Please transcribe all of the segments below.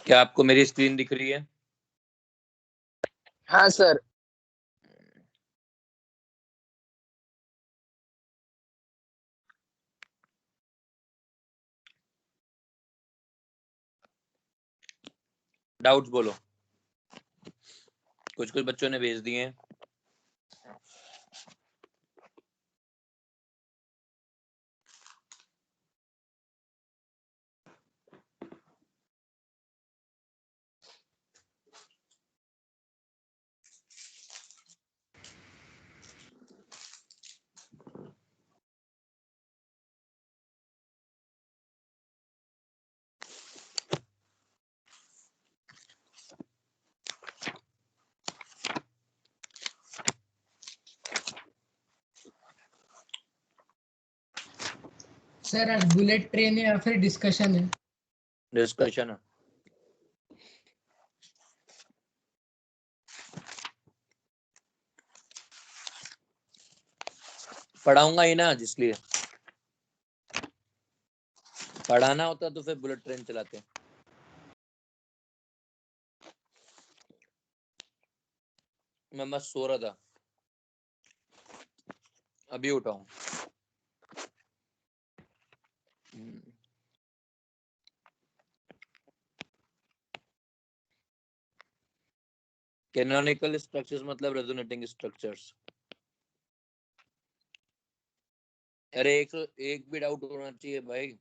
क्या आपको मेरी स्क्रीन दिख रही है? हाँ सर। डाउट्स बोलो, कुछ कुछ बच्चों ने भेज दिए हैं। सर आज बुलेट ट्रेन है या फिर डिस्कशन है? डिस्कशन है। पढ़ाऊंगा ही ना, इसलिए पढ़ाना होता तो फिर बुलेट ट्रेन चलाते। मैं बस सो रहा था, अभी उठा हूं। कैनोनिकल स्ट्रक्चर्स मतलब रेजोनेटिंग स्ट्रक्चर्स। अरे एक भी डाउट होना चाहिए भाई।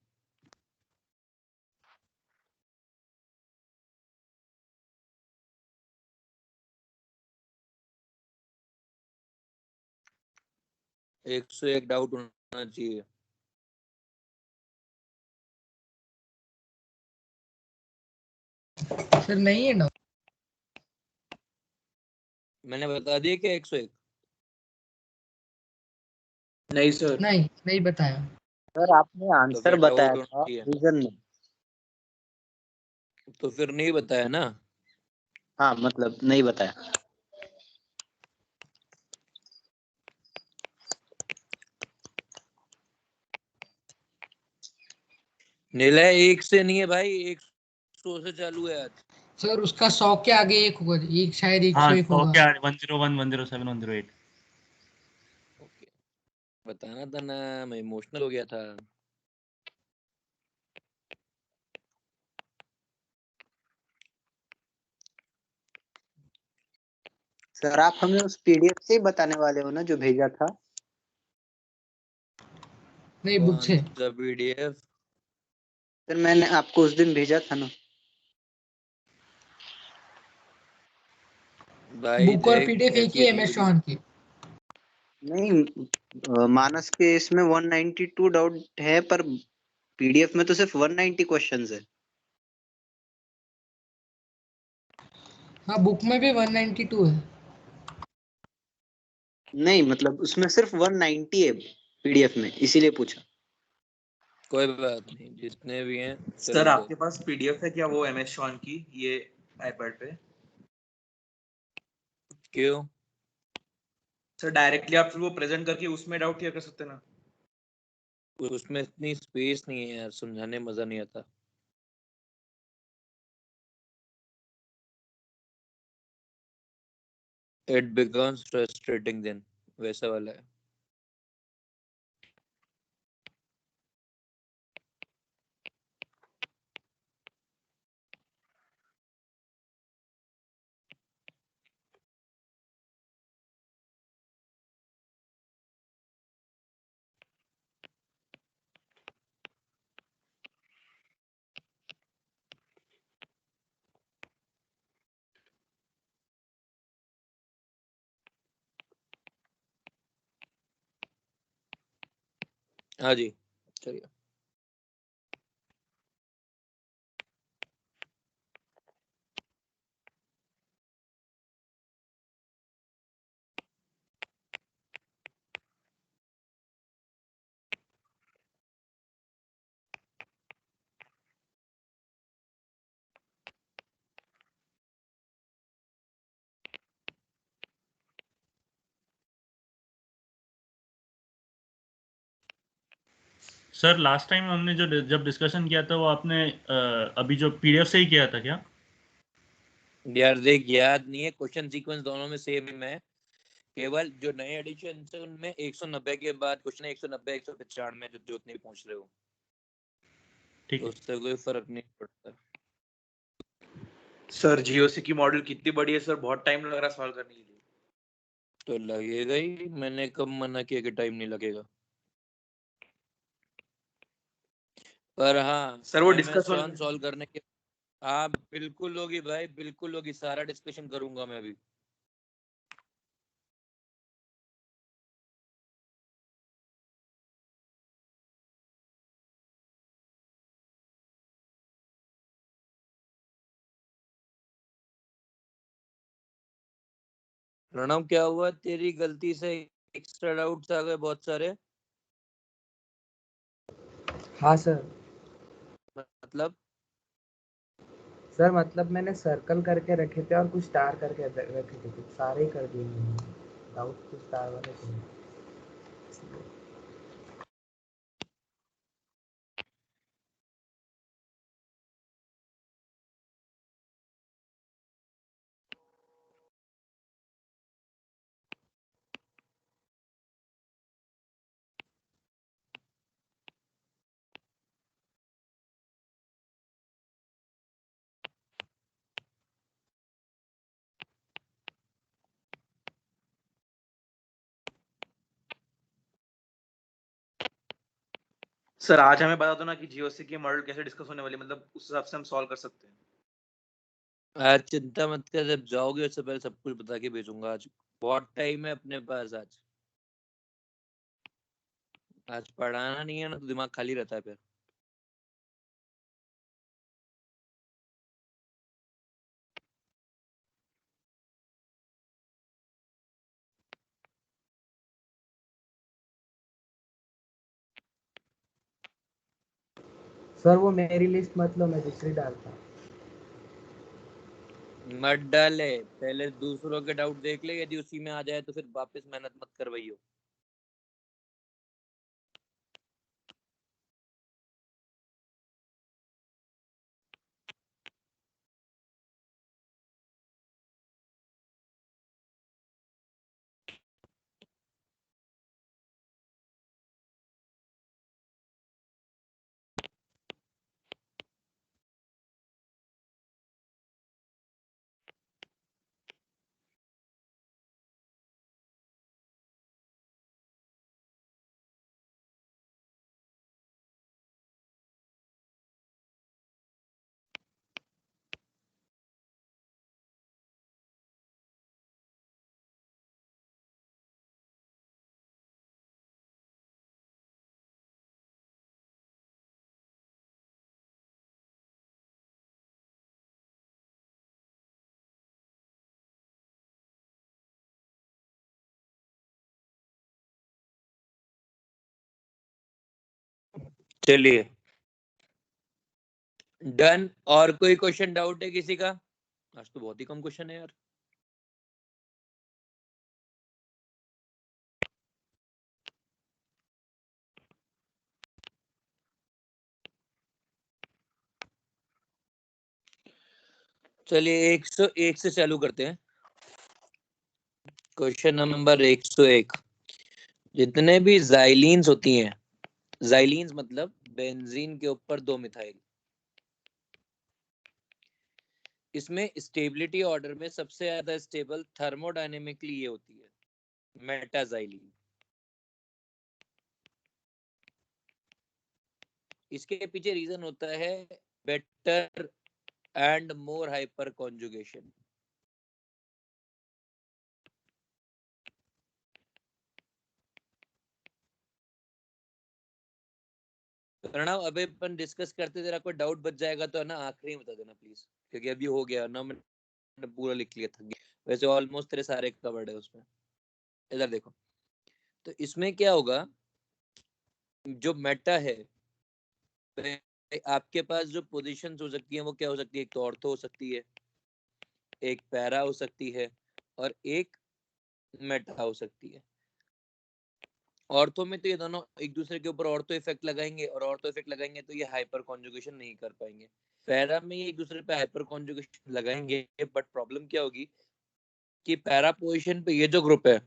एक से एक डाउट होना चाहिए। सर नहीं है ना? मैंने बता दिया कि 101? नहीं सर। नहीं बताया सर आपने तो आंसर फिर बताया डाउट होना था चाहिए, रीजन में। तो फिर नहीं बताया ना। हाँ मतलब नहीं बताया। निलय एक से नहीं है भाई, 100 से चालू है आज। सर उसका 100 के आगे एक होगा, एक शायद 101 हाँ, होगा। 100 के आगे 101, 107, 108। ओके, बताना था ना, मैं इमोशनल हो गया था। सर आप हमें उस पीडीएफ से ही बताने वाले हो ना जो भेजा था? नहीं बुक से। पीडीएफ सर मैंने आपको उस दिन भेजा था ना। भाई बुक और देख, पीडीएफ एक ही है MS चौहान की। नहीं मानस के इसमें 192 डाउट है, पर पीडीएफ में तो सिर्फ 190 क्वेश्चंस है। हाँ बुक में भी 192 है। नहीं मतलब उसमें सिर्फ 190 है पीडीएफ में, इसीलिए पूछा। कोई बात नहीं, जितने भी हैं सर आपके पास पीडीएफ है क्या वो MS चौहान की, ये आईपैड पे? क्यों? सर डायरेक्टली आप फिर वो प्रेजेंट करके उसमें डाउट क्लियर कर सकते ना। उसमें इतनी स्पेस नहीं है यार, समझाने में मजा नहीं आता। इट बिकम्स फ्रस्ट्रेटिंग देन, वैसा वाला है। हाँ जी, चलिए। सर लास्ट टाइम हमने जो जब डिस्कशन किया था वो आपने अभी जो पीडीएफ से ही किया था क्या? यार देख, याद नहीं है, क्वेश्चन सीक्वेंस दोनों में सेम है, केवल जो नए एडिशन है उनमें 190 के बाद क्वेश्चन 190 195 जो उतने पहुंच रहे हो, ठीक तो है। उससे कोई फर्क नहीं पड़ता। सर जीओसी की मॉडल कितनी बड़ी है सर, बहुत टाइम लग रहा है सॉल्व करने के लिए। तो लगेगा ही, मैंने कब मना किया कि टाइम नहीं लगेगा। पर हाँ, सर वो MS डिस्कस John सॉल्व करने के, हाँ बिल्कुल होगी भाई, बिल्कुल होगी, सारा डिस्कशन करूंगा मैं अभी। प्रणव, क्या हुआ, तेरी गलती से एक्स्ट्रा डाउट्स आ गए बहुत सारे? हाँ सर। मतलब मतलब मैंने सर्कल करके रखे थे और कुछ स्टार करके रखे थे, कुछ सारे ही कर दिए मैंने, डाउट कुछ स्टार वाले थे इसलिए। सर आज हमें बता दो ना कि जीओसी की मॉडल कैसे डिस्कस होने वाली है, मतलब उस हिसाब से हम सॉल्व कर सकते हैं। आज चिंता मत कर, जब जाओगे उससे पहले सब कुछ बता के भेजूंगा। आज बहुत टाइम है अपने पास। आज पढ़ाना नहीं है ना, तो दिमाग खाली रहता है फिर। सर वो मेरी लिस्ट मत लो, मैं दूसरी डालता हूँ। मत डाले, पहले दूसरों के डाउट देख ले, यदि उसी में आ जाए तो फिर वापस मेहनत मत करवाइयो। चलिए डन। और कोई क्वेश्चन डाउट है किसी का? आज तो बहुत ही कम क्वेश्चन है यार। चलिए 101 से चालू करते हैं। Question number 101। जितने भी जाइलीन्स होती हैं, जाइलीन्स मतलब बेंजीन के ऊपर 2 मिथाइल, इसमें स्टेबिलिटी ऑर्डर में सबसे ज्यादा स्टेबल थर्मोडायनेमिकली ये होती है मेटाजाइलीन। इसके पीछे रीजन होता है better and more hyperconjugation. Pranav, अभी अपन डिस्कस करते, तेरा कोई डाउट बच जाएगा तो है ना आखिरी में बता देना प्लीज, क्योंकि अभी हो गया ना, मैंने पूरा लिख लिया था। वैसे ऑलमोस्ट तेरे सारे कवर्ड है उसमें। इधर देखो, तो इसमें क्या होगा, जो मेटा है, आपके पास जो पोजीशंस हो सकती है वो क्या हो सकती है? एक तो ऑर्थो हो सकती है, एक पैरा हो सकती है, और एक मेटा हो सकती है। ऑर्थो में तो ये दोनों एक दूसरे के ऊपर ऑर्थो इफेक्ट लगाएंगे, और ऑर्थो इफेक्ट लगाएंगे तो ये हाइपर कॉन्जुगेशन नहीं कर पाएंगे। पैरा में ये एक दूसरे पे हाइपर कॉन्जुगेशन लगाएंगे, बट प्रॉब्लम क्या होगी कि पैरा पोजीशन पे ये जो ग्रुप है,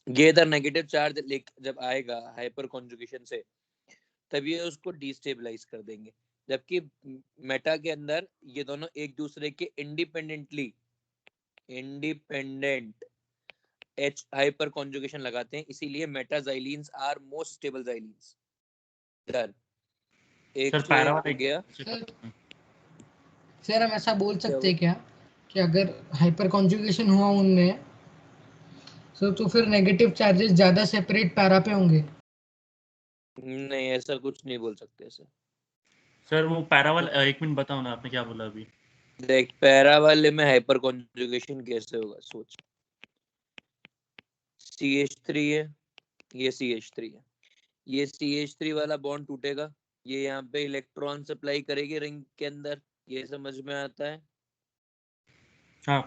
ये इधर नेगेटिव चार्ज जब आएगा हाइपर कॉन्जुगेशन से, तब ये उसको डिस्टेबलाइज कर देंगे। जबकि मेटा के अंदर ये दोनों एक दूसरे के इंडिपेंडेंट H हाइपर कॉन्जुगेशन लगाते हैं, इसीलिए मेटाजाइलिन्स आर मोस्ट स्टेबल जाइलिन्स। इधर एक सर तो पैरा एक वाला हो गया। सर हम ऐसा बोल क्या सकते हैं क्या कि अगर हाइपर कॉन्जुगेशन हुआ उनमें तो फिर नेगेटिव चार्जेस ज्यादा सेपरेट पैरा पे होंगे? नहीं, ऐसा कुछ नहीं बोल सकते सर। सर वो पैरा वाला, एक मिनट बताओ ना, आपने क्या बोला अभी? देख, पैरा वाले में हाइपर कॉन्जुगेशन कैसे होगा, सोच। CH3 है, ये CH3 है, ये CH3 वाला बॉन्ड टूटेगा, ये यहाँ पे इलेक्ट्रॉन सप्लाई करेगी रिंग के अंदर, ये समझ में आता है। हाँ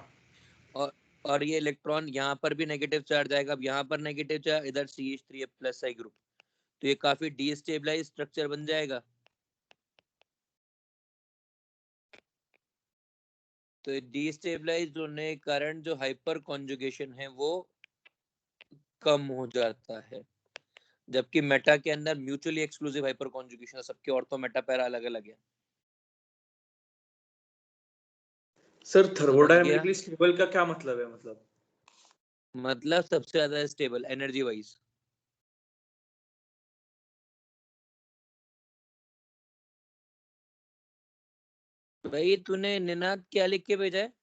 और ये इलेक्ट्रॉन यहाँ पर भी नेगेटिव चार्ज आएगा। अब यहाँ पर नेगेटिव चार्ज, इधर CH3 है प्लस आई ग्रुप, तो ये काफी डीस्टेबलाइज स्ट्रक्चर बन जाएगा। तो डीस्टेबलाइज होने के कारण जो हाइपर कॉन्जुगेशन है वो कम हो जाता है। जबकि मेटा के अंदर म्यूचुअली एक्सक्लूसिव हाइपर कॉन्जुगेशन है, सबके ऑर्थो मेटा पैरा अलग अलग है। सर समझ थर्मोडायनेमिकली स्टेबल का क्या मतलब है? मतलब सबसे ज्यादा स्टेबल एनर्जी वाइज। भाई तूने निनाद क्या लिख के भेजा है?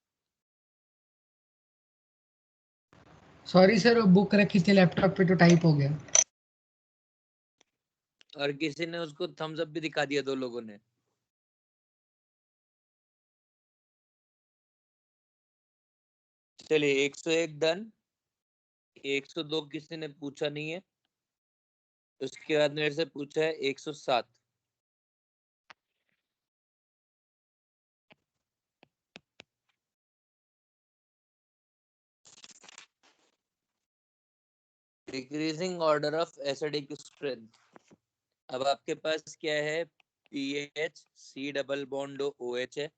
सॉरी सर, वो बुक रखी थी लैपटॉप पे तो टाइप हो गया। और किसी ने उसको थम्स अप भी दिखा दिया, 2 लोगों ने। चलिए 101 डन। 102 किसी ने पूछा नहीं है। उसके बाद मेरे से पूछा है 107। Decreasing order of acidic strength. अब आपके पास क्या है? PH, C double bond OH है,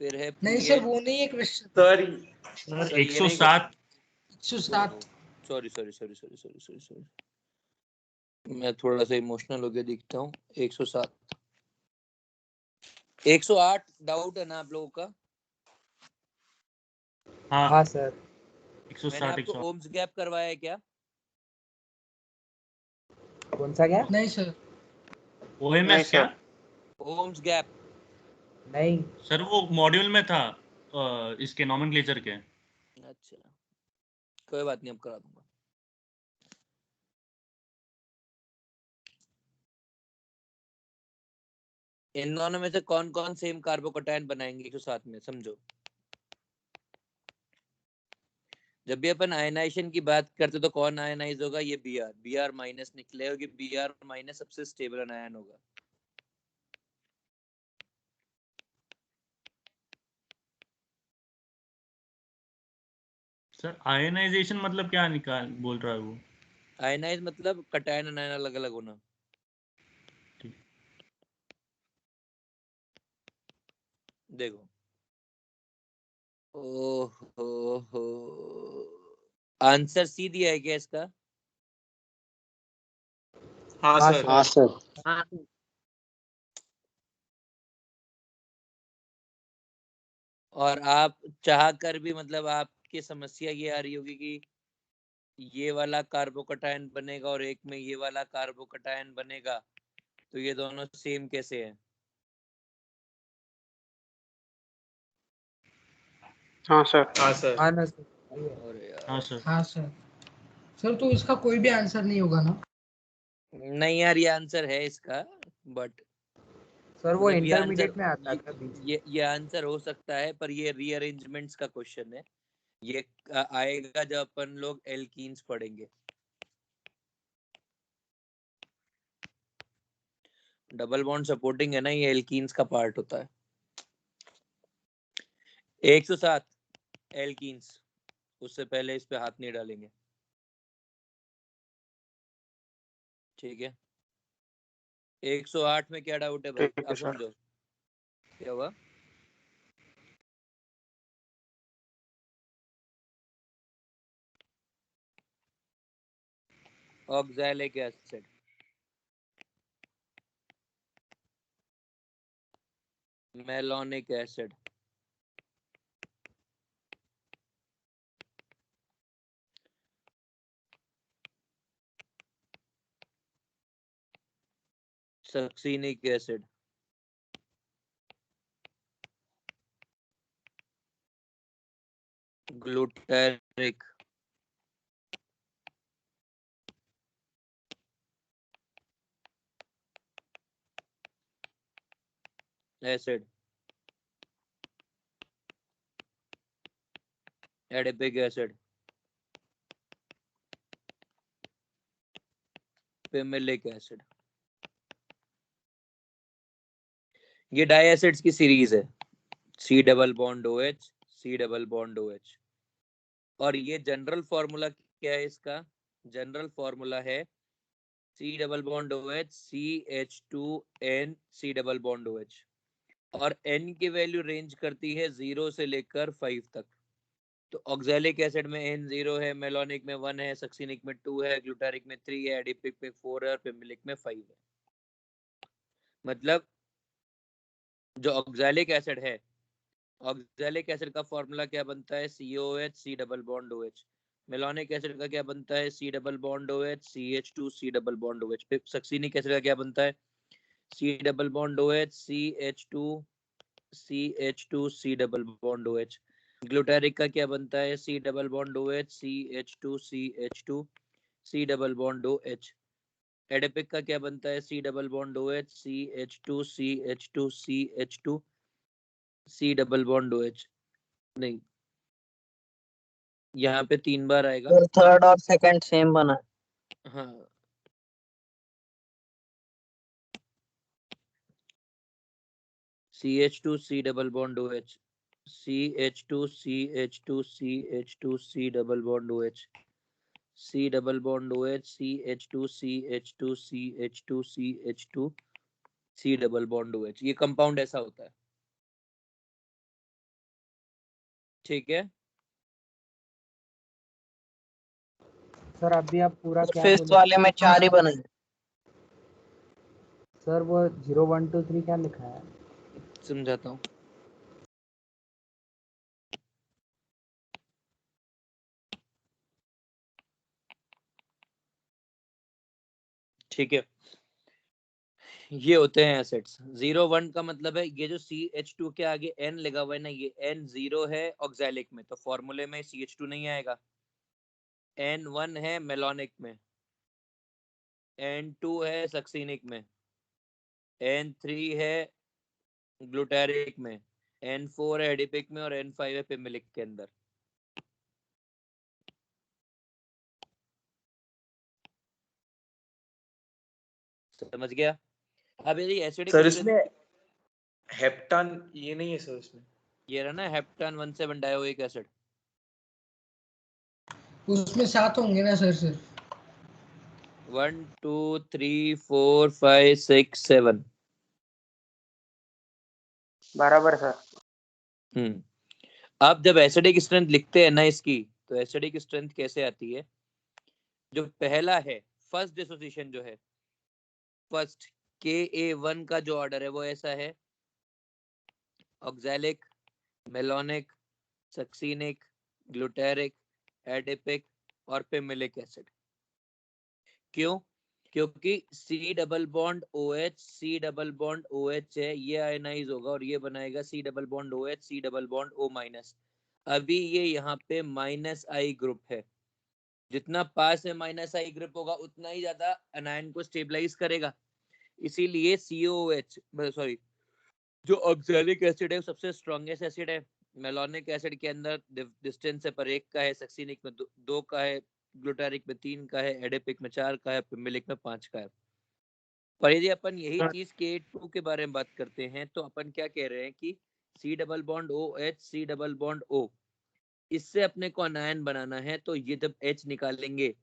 फिर है नहीं सर, पीएच। वो नहीं है क्वेश्चन। सर सर ये नहीं 107 107। Sorry sorry sorry sorry sorry sorry sorry, मैं थोड़ा सा इमोशनल हो गया दिखता हूँ। 107, 108 डाउट है ना आप लोगों का? हाँ हाँ सर। मैंने 160 आपको 108 ओम्स गैप करवाया है क्या? कौन सा क्या? नहीं सर। OMS क्या? ओम्स गैप। नहीं। सर वो मॉड्यूल में था, इसके नॉमेनक्लेचर के। अच्छा, कोई बात नहीं, अब करा दूंगा। इन दोनों में से कौन कौन सेम कार्बोकैटायन बनाएंगे 107 में, समझो। जब भी अपन आयनाइजेशन की बात करते तो कौन आयनाइज होगा? ये Br माइनस निकलेगा, कि Br माइनस सबसे स्टेबल आयन होगा। सर आयनाइजेशन मतलब क्या निकाल बोल रहा है वो? आयनाइज मतलब कैटायन आयन अलग अलग होना। ठीक। देखो, ओहो, आंसर सी दिया है क्या इसका? हाँ हाँ सर। हाँ सर। और आप चाह कर भी, मतलब आपकी समस्या ये आ रही होगी कि ये वाला कार्बोकैटायन बनेगा और एक में ये वाला कार्बोकैटायन बनेगा, तो ये दोनों सेम कैसे है? हाँ सर। हाँ सर। हाँ ना सर। अरे हाँ यार, सर। हाँ सर। सर तो इसका कोई भी आंसर नहीं होगा ना? नहीं यार, ये आंसर है इसका, बट सर वो मतलब ये आंसर, इंटरमीडिएट में आता था बीच में। ये आंसर हो सकता है, पर ये रीअरेंजमेंट्स का क्वेश्चन है। ये आएगा जब अपन लोग एल्कीन्स पढ़ेंगे। डबल बॉन्ड सपोर्टिंग है ना, ये एल्कीन्स का पार्ट होता है। 107 एल्कीन्स, उससे पहले इस पे हाथ नहीं डालेंगे। ठीक है, 108 में क्या डाउट है भाई, ठीक है आप सर। समझो क्या हुआ। Oxalic acid, malonic acid, succinic acid, glutaric acid, adipic acid, pimelic acid. ये डाई एसिड्स की सीरीज है, C double bond OH, C double bond OH। और ये जनरल फॉर्मूला क्या है इसका, जनरल फॉर्मूला है C double bond OH CH2N C double bond OH। और N की वैल्यू रेंज करती है 0 से लेकर 5 तक। तो ऑक्सैलिक एसिड में N 0 है, मेलोनिक में 1 है, सक्सिनिक में 2 है, ग्लूटारिक में 3 है, एडिपिक में 4 है और पिमिलिक में 5 है। मतलब जो ऑक्सैलिक एसिड है, ऑक्सैलिक एसिड का फॉर्मूला क्या बनता है, COH C double bond OH। Malonic acid का क्या बनता है, C double bond OH CH2 C double bond OH। Succinic acid का क्या बनता है, C double bond OH CH2 C double bond OH। Glutaric का क्या बनता है, C double bond OH CH2 C double bond OH। Adipic का क्या बनता है, C double bond OH CH2 C double bond OH। नहीं, यहाँ पे 3 बार आएगा। तो थर्ड और सेकंड सेम बना। हाँ, CH2 C double bond OH, CH2 C double bond OH, C double bond OH CH2 C double bond OH। ये compound ऐसा होता है, ठीक है। सर अभी आप पूरा क्या फिफ्थ बोले वाले में 4 ही बने। सर, वो 0 1 2 3 क्या लिखा है? समझाता हूँ। ठीक है, ये होते हैं एसिड्स। 0 1 का मतलब है ये जो CH2 के आगे N लगा हुआ है ना, ये N 0 है ऑक्सैलिक में, तो फॉर्मूले में CH2 नहीं आएगा। N 1 है मेलोनिक में, N 2 है सक्सिनिक में, N 3 है ग्लूटारिक में, N 4 है एडिपिक में और N 5 है पिमिलिक के अंदर। समझ गया। अब यदि एसिडिक सर इसमें हेप्टान ये नहीं है सर इसमें, ये रहा ना हेप्टान 1 7 डायोइक एसिड, उसमें 7 होंगे ना सर? सिर्फ 1 2 3 4 5 6 7। बराबर सर। अब जब एसिडिक स्ट्रेंथ लिखते हैं ना इसकी, तो एसिडिक स्ट्रेंथ कैसे आती है, जो पहला है फर्स्ट डिसोसिएशन जो है, फर्स्ट Ka1 का जो ऑर्डर है वो ऐसा है, oxalic, malonic, succinic, glutaric, adipic और पिमिलिक एसिड। क्यों? क्योंकि C double bond OH C double bond OH है, ये आयनाइज होगा और ये बनाएगा C double bond OH C double bond O minus. अभी ये यहाँ पे -I ग्रुप है, जितना पास में -I ग्रुप होगा उतना ही ज्यादा अनायन को स्टेबलाइज करेगा। इसीलिए COH सॉरी जो ऑक्सैलिक एसिड है सबसे स्ट्रॉन्गेस्ट एसिड है। मेलोनिक एसिड के अंदर डिस्टेंस से पर 1 का है, सक्सिनिक में 2 का है, ग्लूटारिक में 3 का है, एडिपिक में 4 का है, पिमिलिक में 5 का है। पर यदि अपन यही चीज K2 के बारे में बात करते हैं तो अपन क्या कह रहे हैं कि C double bond OH C double bond O, इससे अपने को अनायन बनाना है, तो ये जब H निकालेंगे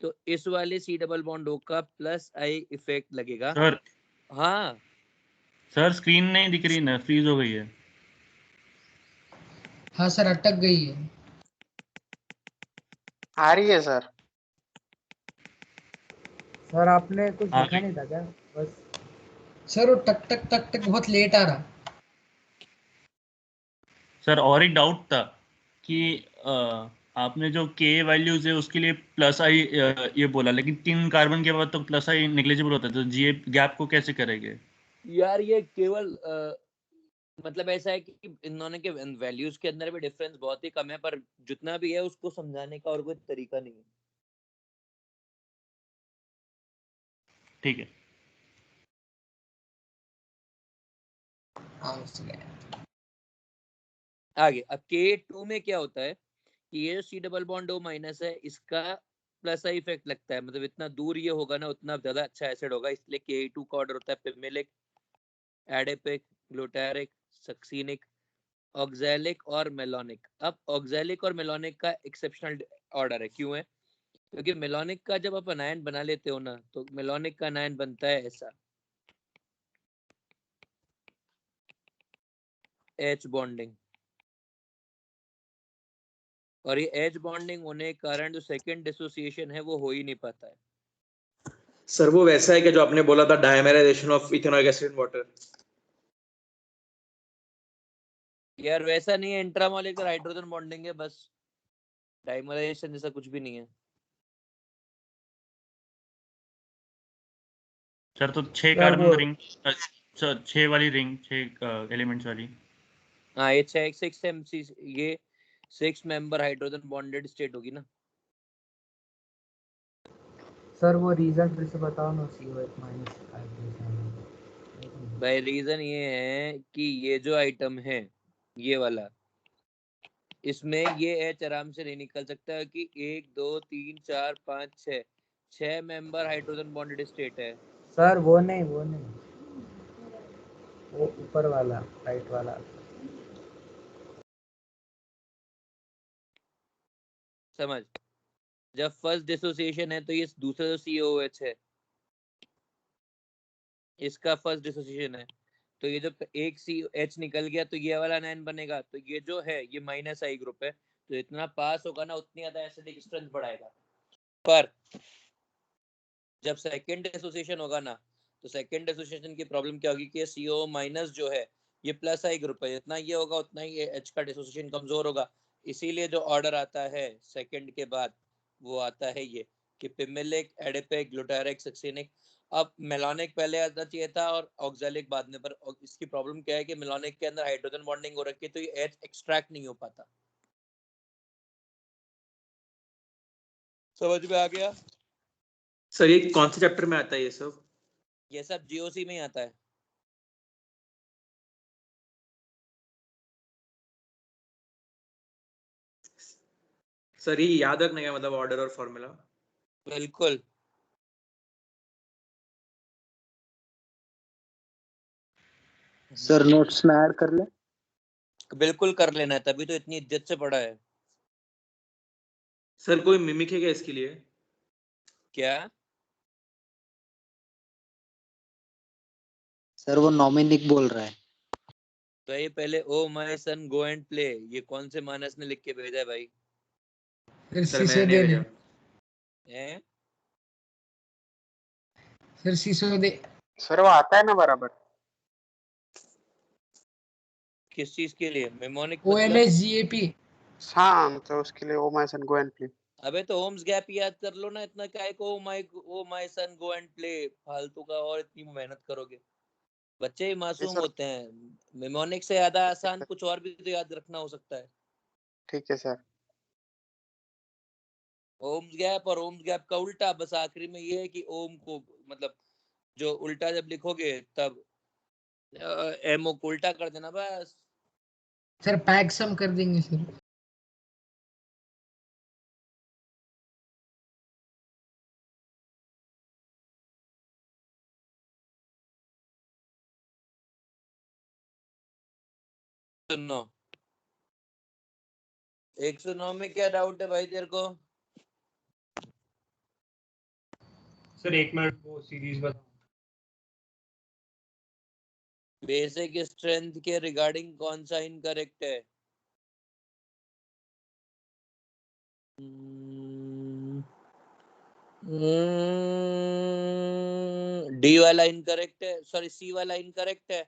तो इस वाले सी डबल बॉन्ड ओ का प्लस आई इफेक्ट लगेगा। सर हाँ सर स्क्रीन नहीं दिख रही ना, फ्रीज हो गई है। हाँ सर अटक गई है। आ रही है सर। सर आपने कुछ आ लिखा गई। नहीं था क्या? बस सर वो टक टक टक टक बहुत लेट आ रहा। सर और एक डाउट था कि आपने जो के वैल्यूज है उसके लिए प्लस आई ये बोला, लेकिन 3 कार्बन के बाद तो प्लस आई नेग्लिजिबल होता है, तो जी गैप को कैसे करेंगे? यार ये केवल मतलब ऐसा है कि इन्होंने के वैल्यूज के अंदर भी डिफरेंस बहुत ही कम है, पर जितना भी है उसको समझाने का और कोई तरीका नहीं है। ठीक है। आगे अब K2 में क्या होता है कि ये C double bond O minus है, इसका प्लस आई इफेक्ट लगता है, मतलब इतना दूर ये होगा ना उतना ज्यादा अच्छा एसिड होगा, इसलिए K2 का ऑर्डर होता है पिमेलिक, एडेपिक, ग्लूटारिक, सक्सीनिक, ऑक्सैलिक और मेलोनिक। अब ऑक्सैलिक और मेलोनिक का एक्सेप्शनल ऑर्डर है, क्यों है? क्योंकि मेलोनिक का जब आप अनायन बना लेते हो ना तो मेलोनिक का अनायन बनता है ऐसा, H बॉन्डिंग, और ये H बॉन्डिंग होने के कारण जो सेकंड डिसोसिएशन है वो हो ही नहीं पाता है। सर वो वैसा है कि जो आपने बोला था dimerization of ethanoic acid in water. यार वैसा नहीं है, इंट्रामोलिकुलर हाइड्रोजन बॉन्डिंग है बस, डाइमराइजेशन जैसा कुछ भी नहीं है। सर तो 6 यार कार्बन वो रिंग, 6 वाली रिंग, 6 एलिमेंट्स वाली। हाँ ये 6 MC, ये 6 मेंबर हाइड्रोजन बॉन्डेड स्टेट होगी ना। सर वो रीजन फिर से बताओ ना, CO8 माइनस भाई रीजन ये है कि ये जो आइटम है ये वाला, इसमें ये H आराम से नहीं निकल सकता है कि 1 2 3 4 5 6 मेंबर हाइड्रोजन बॉन्डेड स्टेट है। सर वो नहीं, वो ऊपर वाला राइट वाला। समझ, जब फर्स्ट डिसोसिएशन है तो ये दूसरा जो COH है इसका फर्स्ट डिसोसिएशन है, तो ये जो एक CH निकल गया तो ये वाला आयन बनेगा, तो ये जो है ये माइनस आई ग्रुप है, तो इतना पास होगा ना उतनी ज्यादा एसिडिक स्ट्रेंथ बढ़ाएगा। पर जब सेकंड डिसोसिएशन होगा ना तो सेकंड डिसोसिएशन की प्रॉब्लम क्या होगी कि CO माइनस जो है ये प्लस आई ग्रुप है, जितना ये होगा उतना ही H का डिसोसिएशन कमजोर होगा, इसीलिए जो ऑर्डर आता है सेकंड के बाद वो आता है ये कि पिमेलिक, एडिपिक, ग्लूटारिक, सक्सिनिक। अब मेलोनिक पहले आना चाहिए था और ऑक्सैलिक बाद में, पर इसकी प्रॉब्लम क्या है कि मेलोनिक के अंदर हाइड्रोजन बॉन्डिंग हो रखी है तो ये H एक्सट्रैक्ट नहीं हो पाता। समझ में आ गया? सर ये कौन से चैप्टर में आता है ये सब? ये सब GOC में ही आता है। सर ये याद रखने का मतलब ऑर्डर और फॉर्मूला? बिल्कुल। सर नोट्स में ऐड कर ले। बिल्कुल कर लेना है, तभी तो इतनी इज्जत से पढ़ा है। सर कोई मिमिक है क्या इसके लिए? क्या? सर वो नॉमिनिक बोल रहा है। तो ये पहले oh my son go and play, ये कौन से मानस ने लिख के भेजा है भाई? फिर सर मैंने नहीं सिसोदे ने। भेजा। हैं? फिर सिसोदे। सर वो आता है ना बराबर। किस चीज के लिए मेमोनिक मतलब? ONSGAP। हाँ तो उसके लिए oh my son go and play. अबे तो ओम्स गैप याद कर लो ना, इतना क्या है को oh my son go and play फालतू का, और इतनी मेहनत करोगे? बच्चे ही जी मासूम सर। होते हैं, मेमोनिक से ज्यादा आसान कुछ और भी तो याद रखना हो सकता है। ठीक है सर। ओम्स गैप और ओम्स गैप का उल्टा, बस आखिरी में ये है कि ओम को मतलब जो उल्टा जब लिखोगे तब एमओ को उल्टा कर देना बस। सर पैक सम कर देंगे सर। सुनो, 109 में क्या डाउट है भाई तेरे को? सर 1 मिनट वो सीरीज बता। बेसिक स्ट्रेंथ के रिगार्डिंग कौन सा इनकरेक्ट है? डी वाला इनकरेक्ट है, सॉरी सी वाला इनकरेक्ट है।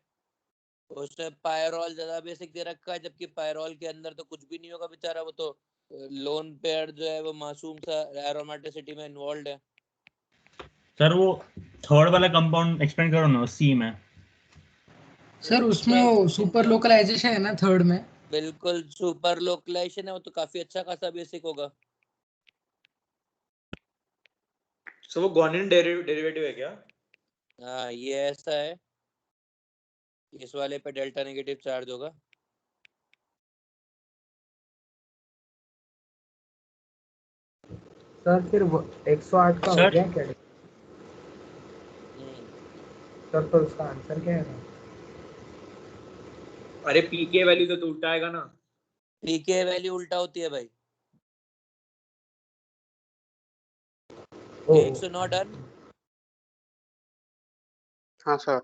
उसने पायरोल ज्यादा बेसिक दे रखा है, जबकि पायरोल के अंदर तो कुछ भी नहीं होगा बेचारा, वो तो लोन पेयर जो है वो मासूम सा एरोमेटिसिटी में इन्वॉल्व है। सर वो थर्ड वाला कंपाउंड एक्सप्लेन करो ना सी में। सर उसमें वो सुपर लोकलाइजेशन है ना थर्ड में। बिल्कुल सुपर लोकलाइजेशन है, वो तो काफी अच्छा खासा बेसिक होगा। सो वो गॉनिन डेरिवेटिव है क्या? हाँ ये ऐसा है, इस वाले पे डेल्टा नेगेटिव चार्ज होगा। सर फिर 108 का हो सर गया क्या? सर तो उसका आंसर क्या है? अरे पी के वैल्यू तो उल्टा आएगा ना। पी के वैल्यू उल्टा होती है भाई। 109 डन। हाँ सर।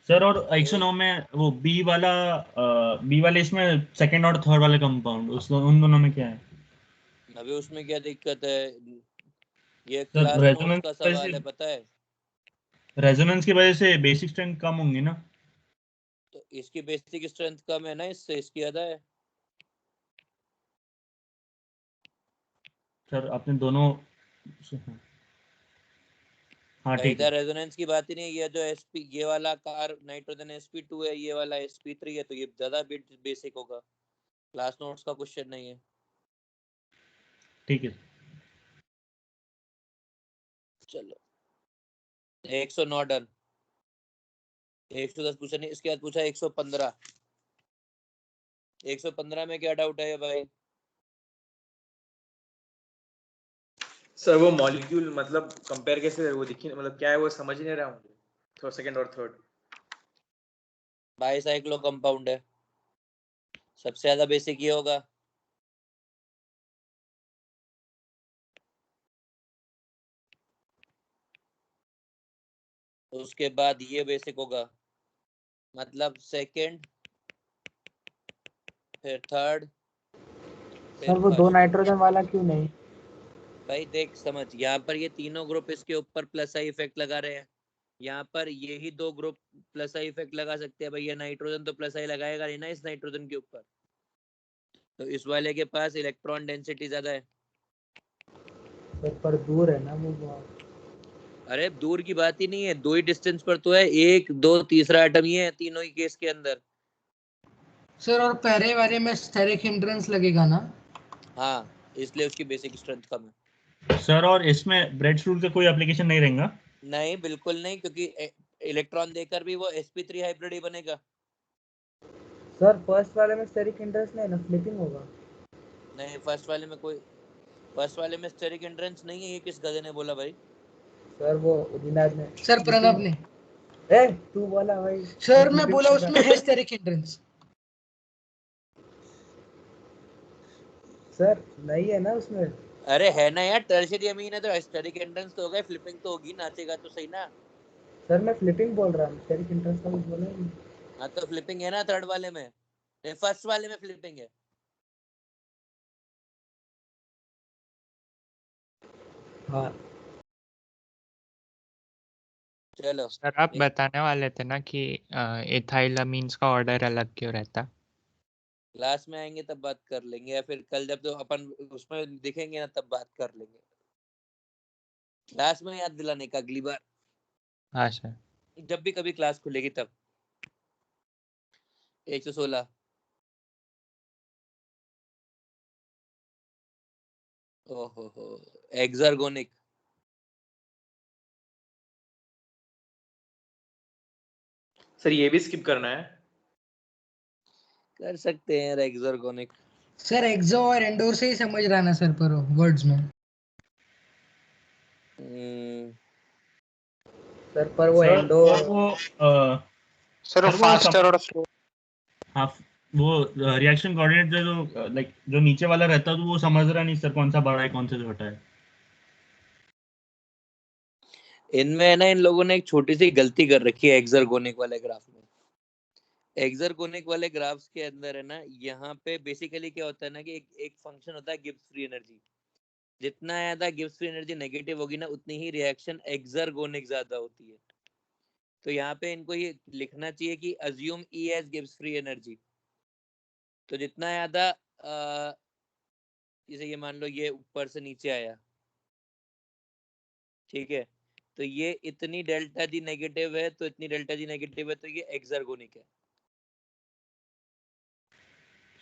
सर और 109 में वो बी वाले इसमें सेकंड और थर्ड वाले कंपाउंड उन दोनों में क्या है? अभी उसमें क्या दिक्कत है? ये सर क्लास नोट्स रेजोनेंस का की वजह सवाल है, से पता है? रेजोनेंस की वजह से बेसिक स्ट्रेंथ कम होंगी ना। तो इसकी बेसिक स्ट्रेंथ कम है ना, इससे इसकी ज्यादा है। सर आपने दोनों हाँ ठीक है। इधर रेजोनेंस की बात ही नहीं है। ये जो एसपी ये वाला कार नाइट्रोजन sp2 है, ये वाला sp3 है, तो ये ज्यादा बेसिक होगा। क्लास नोट्स का क्वेश्चन नहीं है। ठीक है चलो 109 डन। 110 पूछा नहीं, इसके बाद पूछा 115। 115 में क्या डाउट है भाई? सर वो मॉलिक्यूल मतलब कंपेयर कैसे वो दिखी, मतलब क्या है वो समझ ही नहीं रहा मुझे। थर्ड सेकंड और थर्ड बाईसाइक्लो कंपाउंड है, सबसे ज्यादा बेसिक ये होगा। उसके बाद ये बेसिक होगा, मतलब सेकंड, फिर थर्ड, सर फिर वो 2 फर्स्ट। नाइट्रोजन वाला क्यों नहीं? भाई देख समझ, यहाँ पर ये तीनों ग्रुप इसके ऊपर प्लस आई इफेक्ट लगा रहे हैं, यहाँ पर यही दो ग्रुप प्लस आई इफेक्ट लगा सकते हैं। भैया नाइट्रोजन तो प्लस आई लगाएगा नहीं ना इस नाइट्रोजन के ऊपर, तो इस वाले के पास इलेक्ट्रॉन डेंसिटी ज्यादा है। सर पर दूर है ना वो बहुत। अरे दूर की बात ही नहीं है, दो ही डिस्टेंस पर तो है, 1 2 तीसरा एटम ही है तीनों ही केस के अंदर। सर और पहले वाले में स्टेरिक हिंड्रेंस लगेगा ना? हाँ इसलिए उसकी बेसिक स्ट्रेंथ कम है। सर और इसमें ब्रेड्स रूल का कोई एप्लीकेशन नहीं रहेगा? नहीं बिल्कुल नहीं, क्योंकि इलेक्ट्रॉन देकर भी वो sp3 हाइब्रिड ही बनेगा। सर फर्स्ट वाले में स्टेरिक इंटरेस्ट नहीं ना, फ्लिपिंग होगा। नहीं फर्स्ट वाले में स्टेरिक हिंड्रेंस नहीं है। ये किस गधे ने बोला भाई? सर वो दिनाज ने। सर प्रणव ने। ए तू बोला भाई। सर मैं बोला उसमें है स्टेरिक हिंड्रेंस। सर नहीं है ना उसमें। अरे है ना यार, टर्शियरी अमीन है तो स्टेरिक हिंड्रेंस तो होगा, फ्लिपिंग तो होगी, नाचेगा तो सही ना। सर मैं फ्लिपिंग बोल रहा हूँ, स्टेरिक इंटरेस्ट का कुछ बोला ही नहीं। हाँ तो फ्लिपिंग है ना थर्ड वाले में, फर्स्ट वाले में फ्लिपिंग है। हाँ चलो सर आप बताने वाले थे ना कि एथाइलामीन्स का ऑर्डर अलग क्यों रहता? क्लास में आएंगे तब बात कर लेंगे, या फिर कल जब तो अपन उसमें दिखेंगे ना तब बात कर लेंगे। क्लास में याद दिलाने का अगली बार, हाँ सर। जब भी कभी क्लास खुलेगी तब। 116। ओहो हो, एक्सर्गोनिक। सर ये भी स्किप करना है? कर सकते हैं एक्सर्गोनिक। सर एक्सो और एंडोर से ही समझ रहा ना सर पर वर्ड्स में। सर पर वो सर एंडो। सर वो फास्टर और स्लो। हाँ वो रिएक्शन कोऑर्डिनेट जो लाइक जो नीचे वाला रहता है तो वो समझ रहा नहीं सर कौन सा बड़ा है कौन सा छोटा है। इनमें है ना, इन लोगों ने एक छोटी सी गलती कर रखी है एक्सरगोनिक वाले ग्राफ में। एक्सरगोनिक वाले ग्राफ्स के अंदर है ना, यहाँ पे बेसिकली क्या होता है ना कि एक फंक्शन होता है गिब्स फ्री एनर्जी। जितना ज्यादा गिब्स फ्री एनर्जी नेगेटिव होगी ना, उतनी ही रिएक्शन एक्सरगोनिक ज्यादा होती है। तो यहाँ पे इनको ये लिखना चाहिए कि अज्यूम ई एज गिब्स फ्री एनर्जी। तो जितना ज्यादा जैसे ये मान लो ये ऊपर से नीचे आया, ठीक है, तो ये इतनी डेल्टा जी नेगेटिव है, तो इतनी डेल्टा जी नेगेटिव है, तो ये एक्सरगोनिक है।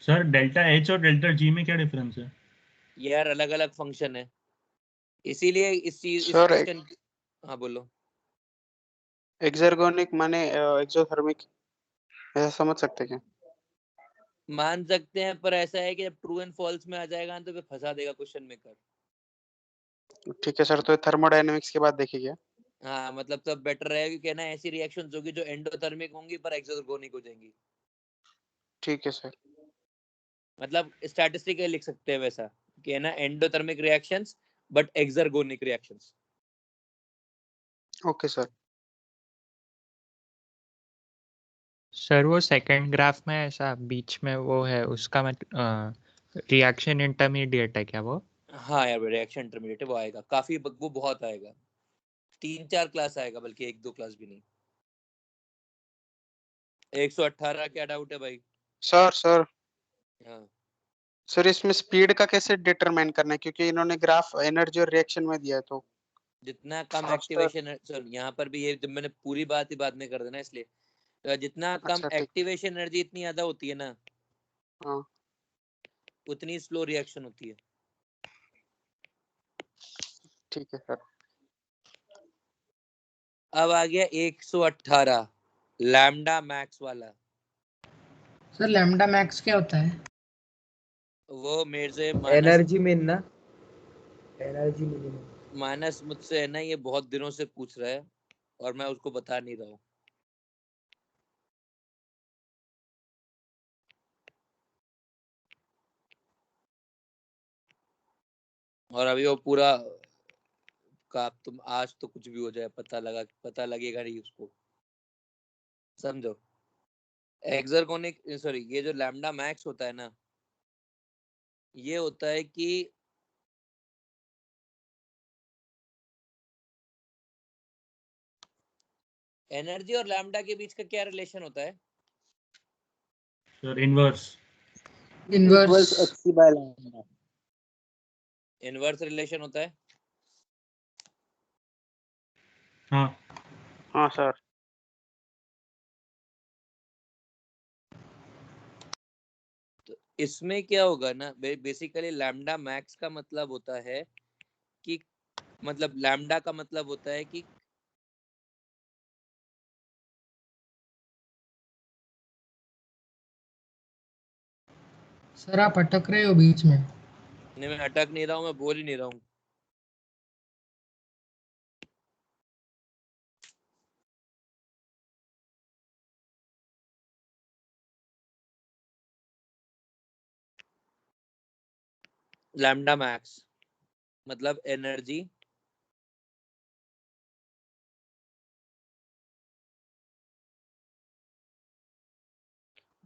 सर डेल्टा एच और डेल्टा जी में क्या डिफरेंस है? यार अलग अलग फंक्शन है, इसीलिए इस सर क्वेश्चन। हाँ बोलो। एक्सर्गोनिक माने एक्सोथर्मिक, ऐसा समझ सकते क्या? मान सकते हैं, पर ऐसा है कि जब ट्रू एंड फॉल्स में आ जाएगा तो फिर फंसा देगा क्वेश्चन मेकर। ठीक है सर, तो थर्मोडायनेमिक्स के बाद देखिए। हाँ मतलब तब बेटर रहेगा कि ना ऐसी रिएक्शंस होगी जो एंडोथर्मिक होंगी पर एक्सोथर्मिक हो जाएंगी। ठीक है सर। मतलब स्टैटिस्टिकली लिख सकते हैं वैसा कि है ना, endothermic reactions but exergonic reactions. Okay sir. Sir वो सेकंड ग्राफ में ऐसा बीच में वो है, उसका मतलब रिएक्शन इंटरमीडिएट है क्या वो? हाँ यार रिएक्शन इंटरमीडिएट वो आएगा काफी, वो बहुत आएगा, 3-4 क्लास आएगा, बल्कि 1-2 क्लास भी नहीं। 118 क्या डाउट है भाई? सर हाँ सर इसमें स्पीड का कैसे डिटरमाइन करना है, क्योंकि इन्होंने ग्राफ एनर्जी और रिएक्शन में दिया है, तो जितना कम फास्टर। एक्टिवेशन, सर यहाँ पर भी ये जब मैंने पूरी बात ही बाद में कर देना, इसलिए तो जितना कम अच्छा ठीक। एक्टिवेशन एनर्जी इतनी ज्यादा होती है ना, हाँ उतनी स्लो रिएक्शन होती है। ठीक है सर। अब आ गया 118 लैम्डा मैक्स वाला। सर लैम्डा मैक्स क्या होता है? वो मेरे से मानस एनर्जी मीन ना, एनर्जी मिनिमम। मानस मुझसे है ना, ये बहुत दिनों से पूछ रहा है और मैं उसको बता नहीं रहा हूँ। और अभी वो पूरा का तुम आज तो कुछ भी हो जाए, पता लगेगा नहीं उसको, समझो। एक्सर्गोनिक सॉरी, ये जो लैम्डा मैक्स होता है ना, ये होता है कि एनर्जी और लैम्डा के बीच का क्या रिलेशन होता है? Sir inverse. Inverse. Hc by lambda. Inverse relation होता है। हाँ हाँ सर। तो इसमें क्या होगा ना, बेसिकली लैम्डा मैक्स का मतलब होता है कि, मतलब लैम्डा का मतलब होता है कि सर आप अटक रहे हो बीच में। नहीं मैं अटक नहीं रहा हूँ, मैं बोल ही नहीं रहा हूँ। लैम्डा मैक्स मतलब एनर्जी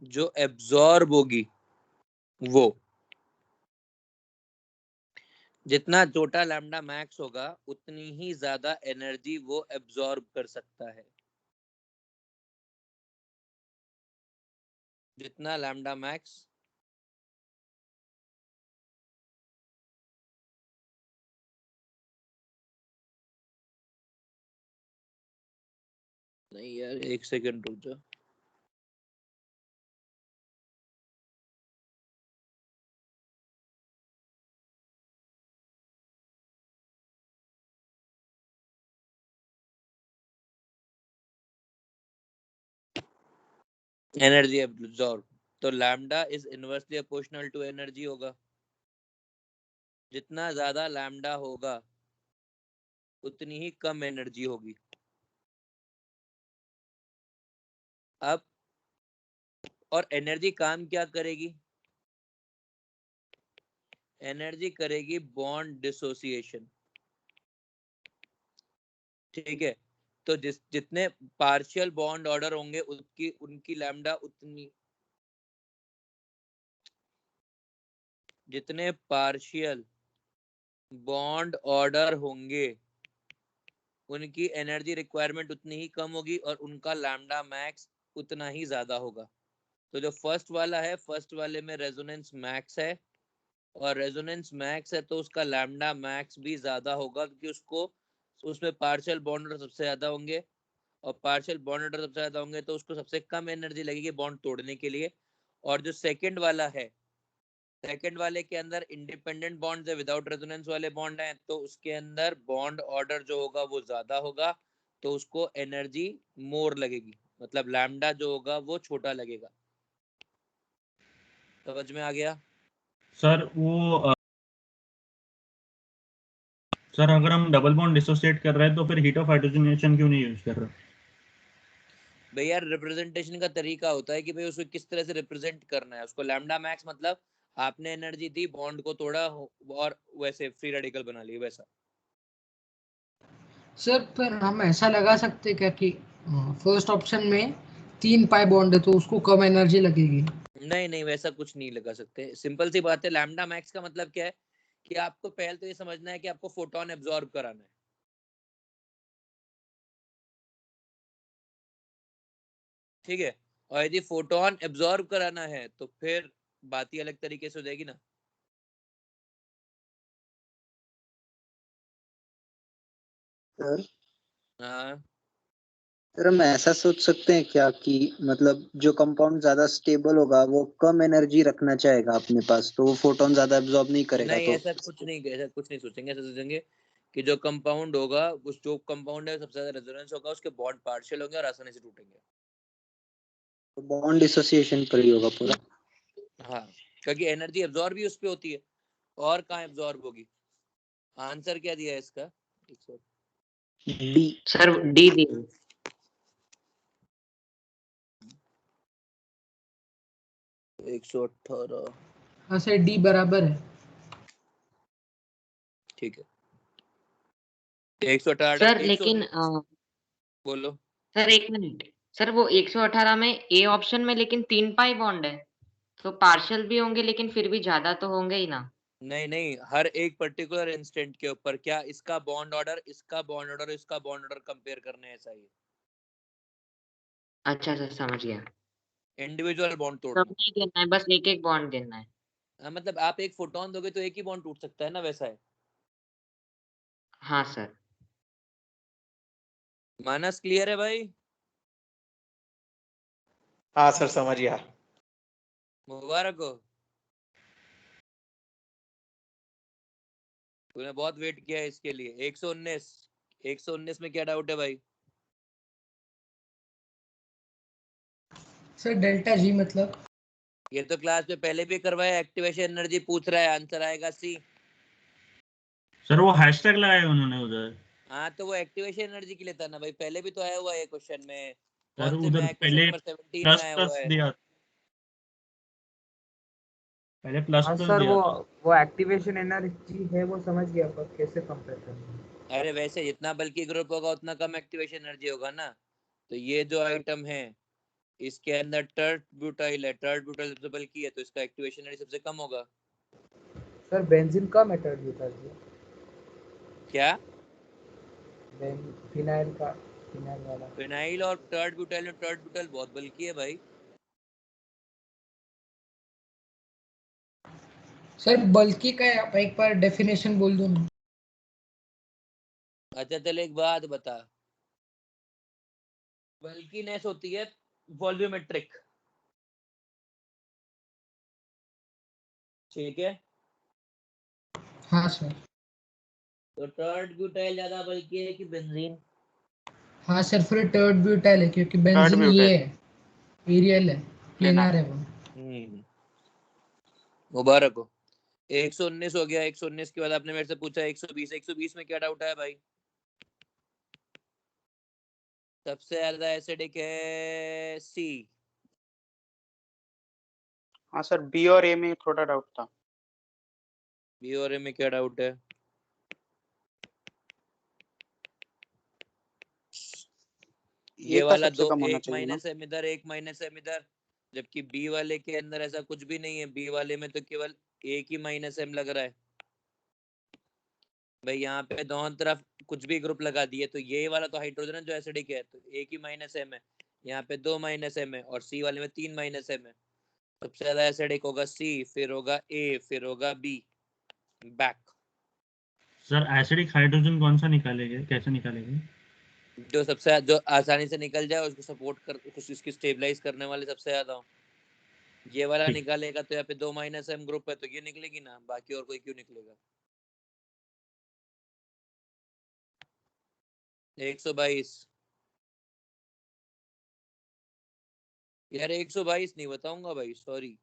जो एब्जॉर्ब होगी, वो जितना छोटा लैम्डा मैक्स होगा उतनी ही ज्यादा एनर्जी वो एब्जॉर्ब कर सकता है। जितना लैम्डा मैक्स नहीं यार, एक सेकंड रुक जाओ। एनर्जी एब्जॉर्ब, तो lambda is inversely proportional to energy होगा। जितना ज्यादा लैम्डा होगा उतनी ही कम एनर्जी होगी। अब और एनर्जी काम क्या करेगी? एनर्जी करेगी बॉन्ड डिसोसिएशन, ठीक है, तो जितने पार्शियल बॉन्ड ऑर्डर होंगे उनकी लैम्डा उतनी, जितने पार्शियल बॉन्ड ऑर्डर होंगे उनकी एनर्जी रिक्वायरमेंट उतनी ही कम होगी और उनका लैम्डा मैक्स उतना ही ज्यादा होगा। तो जो फर्स्ट वाला है, फर्स्ट वाले में रेजोनेंस मैक्स है और रेजोनेंस मैक्स है तो उसका लैम्डा मैक्स भी ज्यादा होगा क्योंकि उसमें पार्शियल बॉन्ड ऑर्डर सबसे ज्यादा होंगे और पार्शियल बॉन्ड ऑर्डर सबसे ज्यादा होंगे तो उसको सबसे कम एनर्जी लगेगी बॉन्ड तोड़ने के लिए। और जो सेकंड वाला है, सेकंड वाले के अंदर इंडिपेंडेंट बॉन्ड है, विदाउट रेजोनेंस वाले बॉन्ड हैं, तो उसके अंदर बॉन्ड ऑर्डर जो होगा वो ज्यादा होगा तो उसको एनर्जी मोर लगेगी, मतलब लैम्डा जो होगा वो छोटा लगेगा। समझ में आ गया? सर वो सर अगर हम डबल बॉन्ड डिसोसिएट कर रहे हैं तो फिर हीट ऑफ हाइड्रोजनेशन क्यों नहीं यूज कर रहे? भैया रिप्रेजेंटेशन का तरीका होता है कि भाई उसको किस तरह से रिप्रेजेंट करना है। उसको लैम्डा मैक्स मतलब आपने एनर्जी दी, बॉन्ड को तोड़ा और वैसे फ्री रेडिकल बना लिए वैसा। सर पर हम ऐसा लगा सकते क्या कि फर्स्ट ऑप्शन में 3 पाई बॉन्ड है तो उसको कम एनर्जी लगेगी? नहीं नहीं, वैसा कुछ नहीं लगा सकते। सिंपल सी बात है, लैम्डा मैक्स का मतलब क्या है कि आपको पहले तो ये समझना है कि आपको फोटोन एब्जॉर्ब कराना है। ठीक है, और यदि फोटोन एब्जॉर्ब कराना है तो फिर बात ही अलग तरीके से हो जाएगी ना। सर हाँ सर हम ऐसा सोच सकते हैं क्या कि मतलब जो कंपाउंड ज्यादा स्टेबल होगा वो कम एनर्जी रखना चाहेगा अपने पास, तो वो फोटोन ज्यादा एब्जॉर्ब नहीं करेगा, नहीं, तो ऐसा कुछ नहीं सोचेंगे। ऐसा सोचेंगे कि जो कंपाउंड होगा, उस जो कंपाउंड है सबसे ज्यादा रेजोनेंस होगा, उसके बॉन्ड पार्शियल होंगे और आसानी से टूटेंगे। बॉन्ड डिसोसिएशन पर ही होगा पूरा। हाँ, क्योंकि एनर्जी एब्जॉर्ब भी उस पे होती है और कहाँ एब्जॉर्ब होगी। आंसर क्या दिया है इसका? डी सर डी दी। 118। हाँ सर डी बराबर है। ठीक है, 118 सर लेकिन बोलो। सर एक मिनट, सर वो 118 में ए ऑप्शन में लेकिन 3 पाई बॉन्ड है तो पार्शियल भी होंगे लेकिन फिर भी ज्यादा तो होंगे ही ना। नहीं नहीं, हर एक पर्टिकुलर इंस्टेंट के ऊपर, क्या इसका बॉन्ड ऑर्डर, इसका बॉन्ड ऑर्डर, इसका बॉन्ड ऑर्डर कंपेयर करने ऐसा ही अच्छा सर समझ गया। इंडिविजुअल बॉन्ड सब तोड़ना। नहीं गिनना है, बस एक एक बॉन्ड गिनना है। हाँ, मतलब आप एक फोटोन दोगे तो एक ही बॉन्ड टूट सकता है ना, वैसा है। हाँ सर। मानस क्लियर है भाई? हाँ सर समझ गया। मुबारक हो, तूने बहुत वेट किया है इसके लिए। 119 में क्या डाउट है भाई? सर डेल्टा जी मतलब? ये तो क्लास में पहले भी करवाया, एक्टिवेशन एनर्जी पूछ रहा है, आंसर आएगा सी। सर वो हैशटैग लगाया उन्होंने उधर। हाँ तो वो एक्टिवेशन एनर्जी के लिए था ना भाई, पहले भी तो आया हुआ है क्वेश्चन में। सर कौन से में उधर आया? क्वेश्चन पहले नंबर 17 में प्लस आया हुआ प्लस है। दिया, पहले प्लस हाँ प्लस सर दिया था। वो एक्टिवेशन एनर्जी है वो समझ गया, पर कैसे कंपेयर करना है? अरे वैसे जितना बल्कि ग्रुप होगा उतना कम एक्टिवेशन एनर्जी होगा ना। तो ये जो आइटम है इसके अंदर टर्ट ब्यूटाइल है, टर्ट ब्यूटाइल सबसे बल्कि है तो इसका एक्टिवेशन एनर्जी सबसे कम होगा। सर बेंजीन का मेथड बता दिया। क्या? फिनाइल का, फिनाइल वाला। फिनाइल और टर्ट ब्यूटाइल में टर्ट ब्यूटाइल बहुत बल्कि है भाई। सर बल्कि का आप एक बार डेफिनेशन बोल दो ना। अच्छा चल एक बात बता, बल्कीनेस होती है वॉल्यूमेट्रिक, ठीक है? हाँ सर। तो टर्ट ब्यूटाइल ज्यादा बल्कि है कि बेंजीन? हाँ सर फिर टर्ट ब्यूटाइल है क्योंकि थर्ड बेंजीन ये ब्यूटेल है, एरियल है, प्लेनर है वो। मुबारक हो, 119 हो गया। 119 के बाद आपने मेरे से पूछा 120। 120 में क्या डाउट है भाई? सबसे ज्यादा एसिडिक है सी। हाँ सर बी और ए में थोड़ा डाउट था। बी और ए में क्या डाउट है? ये A का वाला सबसे दो, कम होना एक चाहिए ना। माइनस एम इधर, एक माइनस एम इधर, जबकि बी वाले के अंदर ऐसा कुछ भी नहीं है। बी वाले में तो केवल एक ही माइनस एम लग रहा है भाई। यहाँ पे दोनों तरफ कुछ भी ग्रुप लगा दिए तो ये वाला तो हाइड्रोजन है जो एसिडिक है, तो एक ही माइनस एम है। यहाँ पे 2 माइनस एम है और सी वाले में 3 माइनस एम है। सबसे ज्यादा एसिडिक होगा सी, फिर होगा ए, फिर होगा B. Back sir acidic hydrogen कौन सा निकालेंगे, कैसे निकालेंगे? जो आसानी से निकल जाए, उसको सपोर्ट कर, उसकी स्टेबलाइज करने वाले सबसे ज्यादा हो। ये वाला ठीक। निकालेगा तो यहाँ पे 2 माइनस एम ग्रुप है तो ये निकलेगी ना, बाकी और कोई क्यों निकलेगा। 122 यार, 122 नहीं बताऊंगा भाई, सॉरी।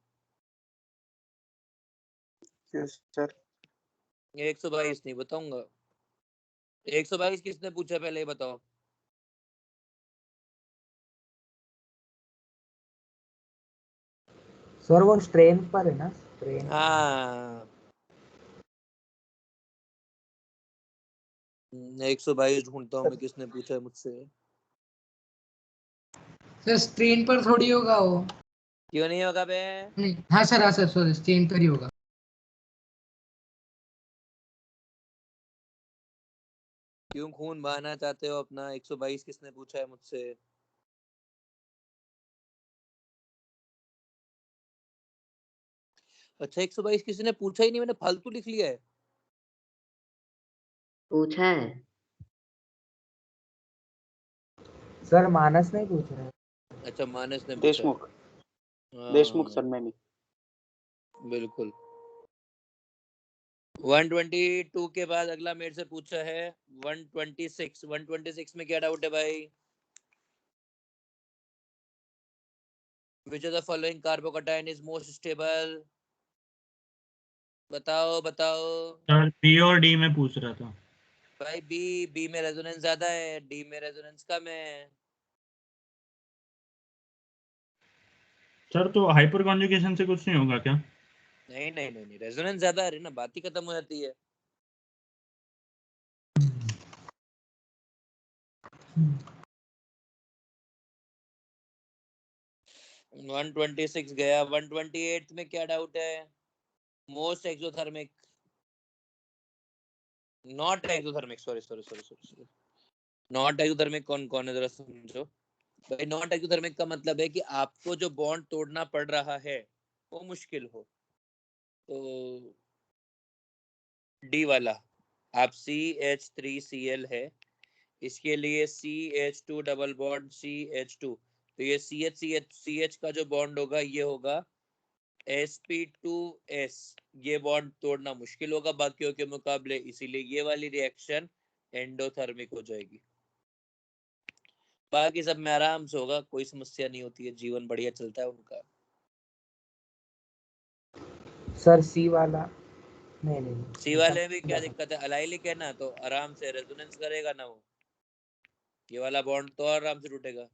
Yes sir. 122 नहीं बताऊंगा। 122 किसने पूछा पहले ये बताओ। सर वो स्ट्रेन पर है ना, स्ट्रेन। हाँ 122 ढूंढता हूँ मैं, किसने पूछा है मुझसे। सर स्ट्रेन पर थोड़ी होगा वो। क्यों नहीं होगा बे? नहीं, हाँ सर सॉरी, स्ट्रेन पर ही होगा। क्यों खून बहाना चाहते हो अपना? 122 किसने पूछा है मुझसे? अच्छा 122 किसी ने पूछा ही नहीं, मैंने फालतू लिख लिया है। पूछा है सर मानस नहीं पूछ रहे। अच्छा मानस ने पूछा। देशमुख, देशमुख सर मैंने। बिल्कुल। 122 के बाद अगला मेरे से पूछा है 126। 126 में क्या डाउट है भाई? Which of the following carbocation is most stable? बताओ बताओ सर बी और डी में पूछ रहा था। भाई। बी में रेजोनेंस ज्यादा है, डी में रेजोनेंस कम है। सर तो हाइपर कॉन्जुगेशन से कुछ नहीं होगा क्या? नहीं नहीं नहीं नहीं, रेजोनेंस ज्यादा है ना, बात ही खत्म हो जाती है। हम्म। 126 गया। 128 में क्या डाउट है? Most exothermic, not exothermic, sorry sorry sorry sorry, not exothermic कौन कौन है जरा समझो भाई। नॉट एक्सोथर्मिक का मतलब है कि आपको जो बॉन्ड तोड़ना पड़ रहा है वो मुश्किल हो। तो डी वाला, आप CH3Cl है, इसके लिए CH2 डबल बॉन्ड CH2, तो ये CH का जो बॉन्ड होगा ये होगा sp2s। ये बॉन्ड तोड़ना मुश्किल होगा बाकियों के मुकाबले, इसीलिए ये वाली रिएक्शन एंडोथर्मिक हो जाएगी। बाकी सब में आराम से होगा, कोई समस्या नहीं होती है, जीवन बढ़िया चलता है उनका। सर सी वाला नहीं नहीं नहीं, सी वाले में भी क्या दिक्कत है? अलाइलिक है ना, तो आराम से रेजोनेंस करेगा ना वो। ये वाला बॉन्ड तो आराम से टूटेगा।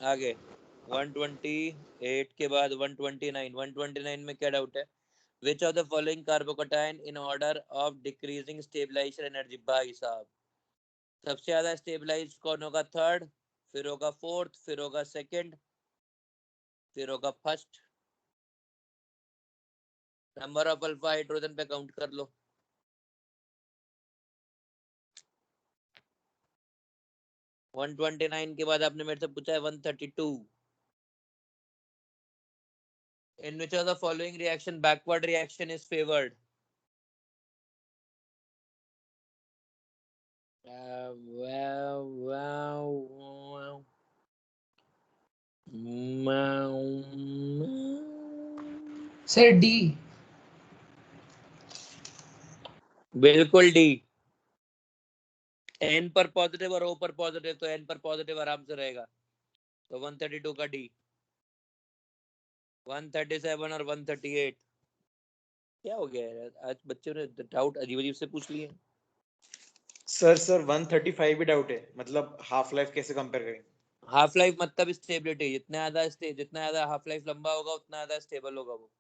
आगे 128 के बाद 129। 129 में क्या डाउट है? Which of the following carbocation in order of decreasing stabilization energy? भाई साहब, सबसे ज्यादा स्टेबलाइज कौन होगा? थर्ड, फिर होगा फोर्थ, फिर होगा सेकंड, फिर होगा first. Number of alpha hydrogen पे काउंट कर लो। वन 129 के बाद आपने मेरे से पूछा है 132। In which of the following reaction backward reaction is favored? Sir D. बिल्कुल डी। एन पर पॉजिटिव और ओ पर पॉजिटिव, तो एन पर पॉजिटिव आराम से रहेगा, तो 132 का डी। 137 और 138 क्या हो गया यार? आज बच्चों ने डाउट अजीब अजीब से पूछ लिए। सर 135 भी डाउट है, मतलब हाफ लाइफ कैसे कंपेयर करेंगे? हाफ लाइफ मतलब स्टेबिलिटी, जितना ज्यादा हाफ लाइफ लंबा होगा उतना ज्यादा स्टेबल होगा वो।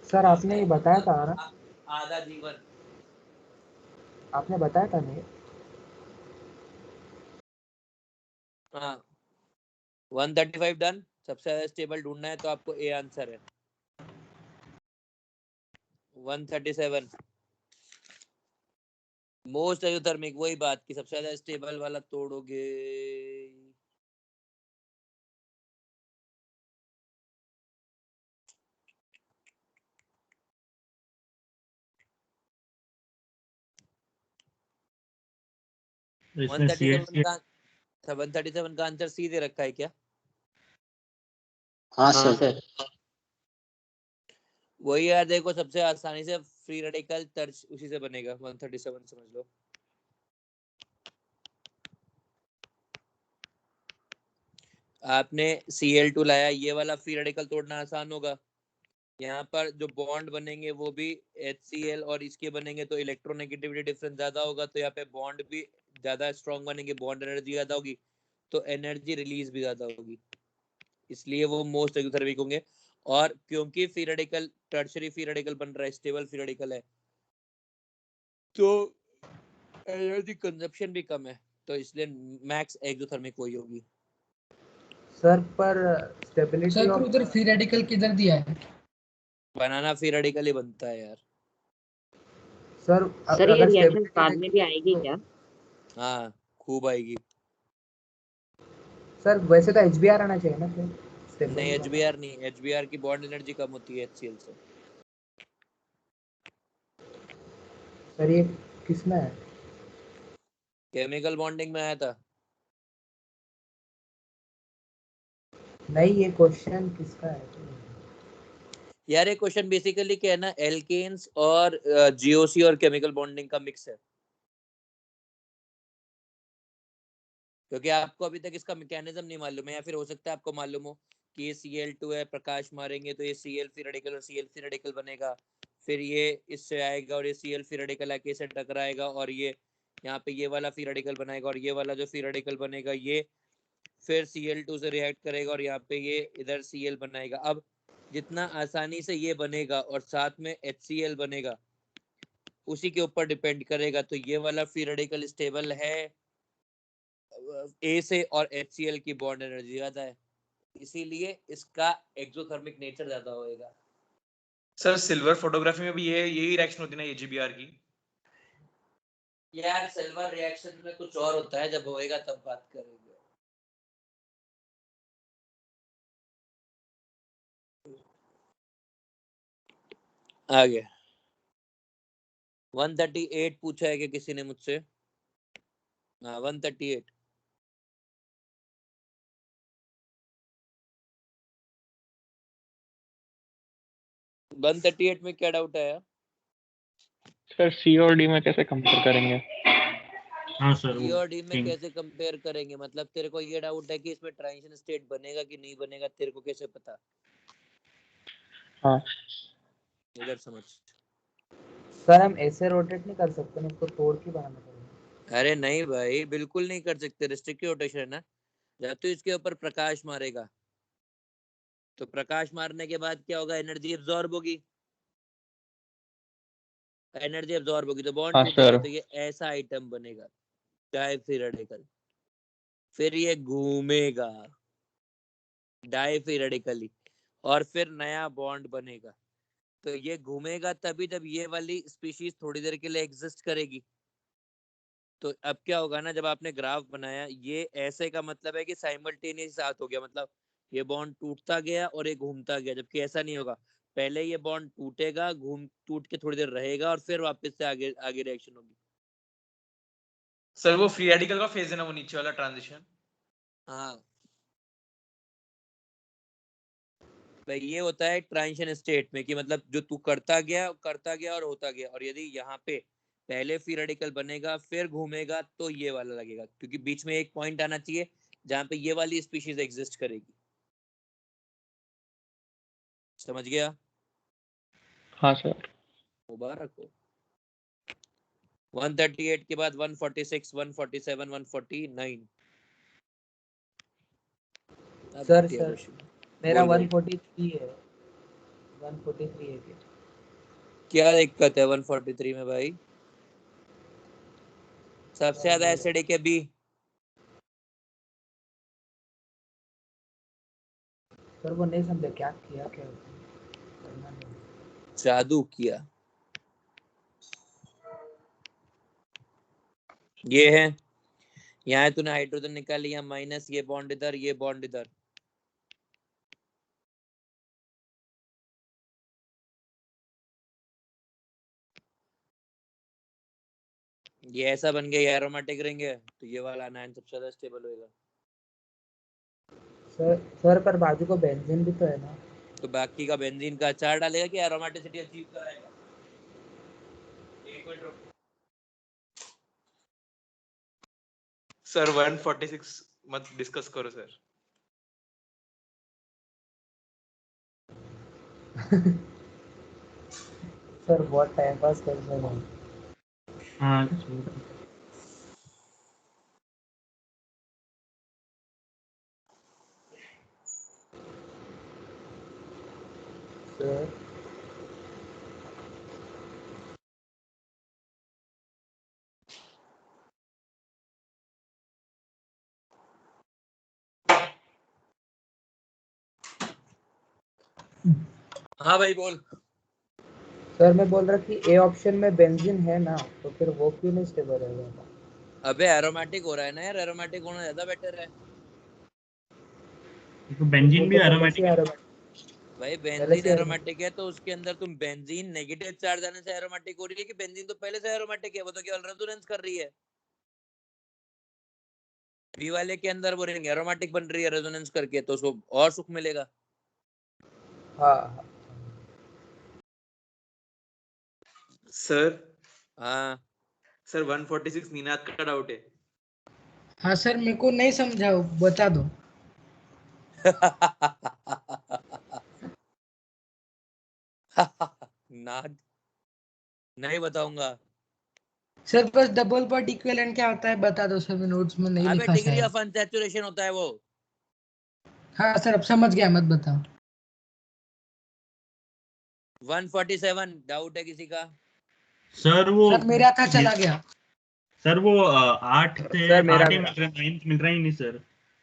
सर आपने ये बताया था ना, आधा जीवन। आपने बताया था नहीं? हाँ 135 डन। सबसे ज्यादा स्टेबल ढूंढना है तो आपको ए आंसर है। 137 मोस्ट एक्सोथर्मिक, वही बात की सबसे ज्यादा स्टेबल वाला तोड़ोगे। इसमें 137 का 137 का आंसर सी दे रखा है क्या? हाँ हाँ सर। सर। वही यार देखो, सबसे आसानी से फ्री रेडिकल टर्च उसी से बनेगा। 137 समझ लो। आपने Cl2 लाया, ये वाला फ्री रेडिकल तोड़ना आसान होगा। यहाँ पर जो बॉन्ड बनेंगे वो भी HCl और इसके बनेंगे तो इलेक्ट्रोनेगेटिविटी डिफरेंस ज्यादा होगा, तो यहाँ पे बॉन्ड भी ज्यादा स्ट्रॉन्ग बनेंगे, बॉन्ड एनर्जी ज्यादा होगी तो एनर्जी रिलीज भी ज्यादा होगी, इसलिए वो मोस्ट एक्सोथर्मिक होंगे। और क्योंकि free radical tertiary free radical बन रहा है, स्टेबल फ्री रेडिकल है, तो एनर्जी कंजप्शन भी कम है, तो इसलिए मैक्स एक्सोथर्मिक वही होगी। सर पर स्टेबिलिटी सर पर ऑफ उधर फ्री रेडिकल किधर दिया है? बनाना फ्री रेडिकल ही बनता है यार। सर सर ये अगर रिएक्शन स्टेबिलिटी बाद में भी आएगी तो क्या? हाँ खूब आएगी। सर वैसे तो HBr आना चाहिए ना फिर नहीं स्टेबिलिटी वाला। HBr नहीं, HBr की बॉन्ड एनर्जी कम होती है HCl से। सर ये किसमें है? केमिकल बॉन्डिंग में आया था। नहीं, ये क्वेश्चन किसका है? यार ये क्वेश्चन बेसिकली क्या है ना, एल्केन्स और जीओसी और केमिकल बॉन्डिंग का मिक्स है। क्योंकि आपको अभी तक इसका मैकेनिज्म नहीं मालूम है, या फिर हो सकता है आपको मालूम हो कि ये Cl2 है, प्रकाश मारेंगे तो ये Cl फ्री रेडिकल और Cl फ्री रेडिकल बनेगा, फिर ये इससे आएगा और ये Cl फ्री रेडिकल आके इससे टकराएगा और ये यहाँ पे ये वाला फ्री रेडिकल बनाएगा, और ये वाला जो फ्री रेडिकल बनेगा ये फिर Cl2 से रिएक्ट करेगा और यहाँ पे ये इधर Cl बनाएगा। अब जितना आसानी से ये बनेगा और साथ में HCl बनेगा उसी के ऊपर डिपेंड करेगा, तो ये वाला फ्री रेडिकल स्टेबल है ए से और HCl की बॉन्ड एनर्जी ज्यादा है, इसीलिए इसका एक्सोथर्मिक नेचर ज्यादा होएगा। सर सिल्वर फोटोग्राफी में भी ये यही रिएक्शन होती है ना AgBr की? यार सिल्वर रिएक्शन में कुछ और होता है, जब होएगा तब बात करेंगे। आगे 138 पूछा है कि किसी ने मुझसे? हाँ 138। वन 138 में क्या डाउट आया? सर सी और डी में कैसे कंपेयर करेंगे? हाँ सर सी वो और डी में तीन। कैसे कंपेयर करेंगे? मतलब तेरे को ये डाउट है कि इसमें ट्रांजिशन स्टेट बनेगा कि नहीं बनेगा, तेरे को कैसे पता? हाँ इधर समझ। सर हम ऐसे रोटेट नहीं कर सकते ना, इसको तोड़ के बनाना पड़ेगा। अरे नहीं भाई, बिल्कुल नहीं कर सकते, रिस्ट्रिक्टिव रोटेशन है ना। जब तू इसके ऊपर प्रकाश मारेगा तो प्रकाश मारने के बाद क्या होगा, एनर्जी एब्जॉर्ब होगी, एनर्जी एब्जॉर्ब होगी तो बॉन्ड हाँ टूटेगा, सर। तो ये ऐसा आइटम बनेगा डाई रेडिकल, फिर ये घूमेगा डाई रेडिकली और फिर नया बॉन्ड बनेगा, तो ये घूमेगा तभी जब ये वाली स्पीशीज थोड़ी देर के लिए एग्जिस्ट करेगी। तो अब क्या होगा ना, जब आपने ग्राफ बनाया ये ऐसे का मतलब है कि साइमल्टेनियस साथ हो गया, मतलब ये बॉन्ड टूटता गया और ये घूमता गया, जबकि ऐसा नहीं होगा, पहले ये बॉन्ड टूटेगा, घूम टूट के थोड़ी देर रहेगा और फिर वापस से आगे आगे रिएक्शन होगी। सर वो फ्री रेडिकल का फेज है ना, वो नीचे वाला ट्रांजिशन? हाँ भाई ये होता है ट्रांजिशन स्टेट में, कि मतलब जो तू करता गया और होता गया, और यदि यहाँ पे पहले फ्री रेडिकल बनेगा फिर घूमेगा तो ये वाला लगेगा, क्योंकि बीच में एक पॉइंट आना चाहिए जहाँ पे ये वाली स्पीशीज एग्जिस्ट करेगी। समझ गया? हाँ सर। मुबारक हो। 138 के बाद 146, 147, 149। सर मेरा बोल भाई। 143 है, 143 है क्या? क्या दिक्कत है 143 में भाई? सबसे ज्यादा एसिडिक है बी। सर वो नहीं समझा क्या किया, क्या करना नहीं। जादू किया। ये है, यहाँ तूने हाइड्रोजन निकाल लिया माइनस, ये बॉन्ड इधर, ये बॉन्ड इधर। ये ऐसा बन गया, ये एरोमेटिक रिंग है, तो ये वाला आनायन सबसे ज्यादा स्टेबल होएगा। सर पर बाजू को बेंजीन भी तो है ना। तो बाकी का बेंजीन का अचार डालेगा कि एरोमेटिसिटी अचीव कराएगा? एक मिनट रुक। सर 146 मत डिस्कस करो सर। सर बहुत टाइम पास कर रहे हैं। हाँ सर हाँ भाई बोल। सर मैं बोल रहा कि ए ऑप्शन में बेंजीन है ना, तो फिर वो क्यों नहीं स्टेबल रहेगा? अबे एरोमेटिक हो रहा है ना यार, एरोमेटिक होना ज्यादा बेटर है। तो बेंजीन भी एरोमेटिक है भाई पहले बेंजीन से एरोमेटिक है तो उसके अंदर तुम बेंजीन नेगेटिव चार्ज आने से एरोमेटिक हो रही है कि बेंजीन तो पहले से एरोमेटिक है, वो तो केवल रेजोनेंस कर रही है। बी वाले के अंदर वो रिंग एरोमेटिक बन रही है रेजोनेंस करके, तो उसको और सुख मिलेगा। हाँ सर हाँ सर 146 निनाद का डाउट है। हाँ सर मेरे को नहीं समझा, बता दो। नाद नहीं बताऊंगा। सर बस डबल बॉन्ड इक्विवेलेंट क्या होता है बता दो सर, नोट्स में नहीं अबे लिखा डिग्री शायद। ऑफ अनसैचुरेशन होता है वो। हाँ सर अब समझ गया, मत बताओ। 147 डाउट है किसी का? सर वो सर मेरा था चला गया। सर वो 8 से सर मेरा 8 ही मिल रहा है, 9 मिल रहा ही नहीं सर।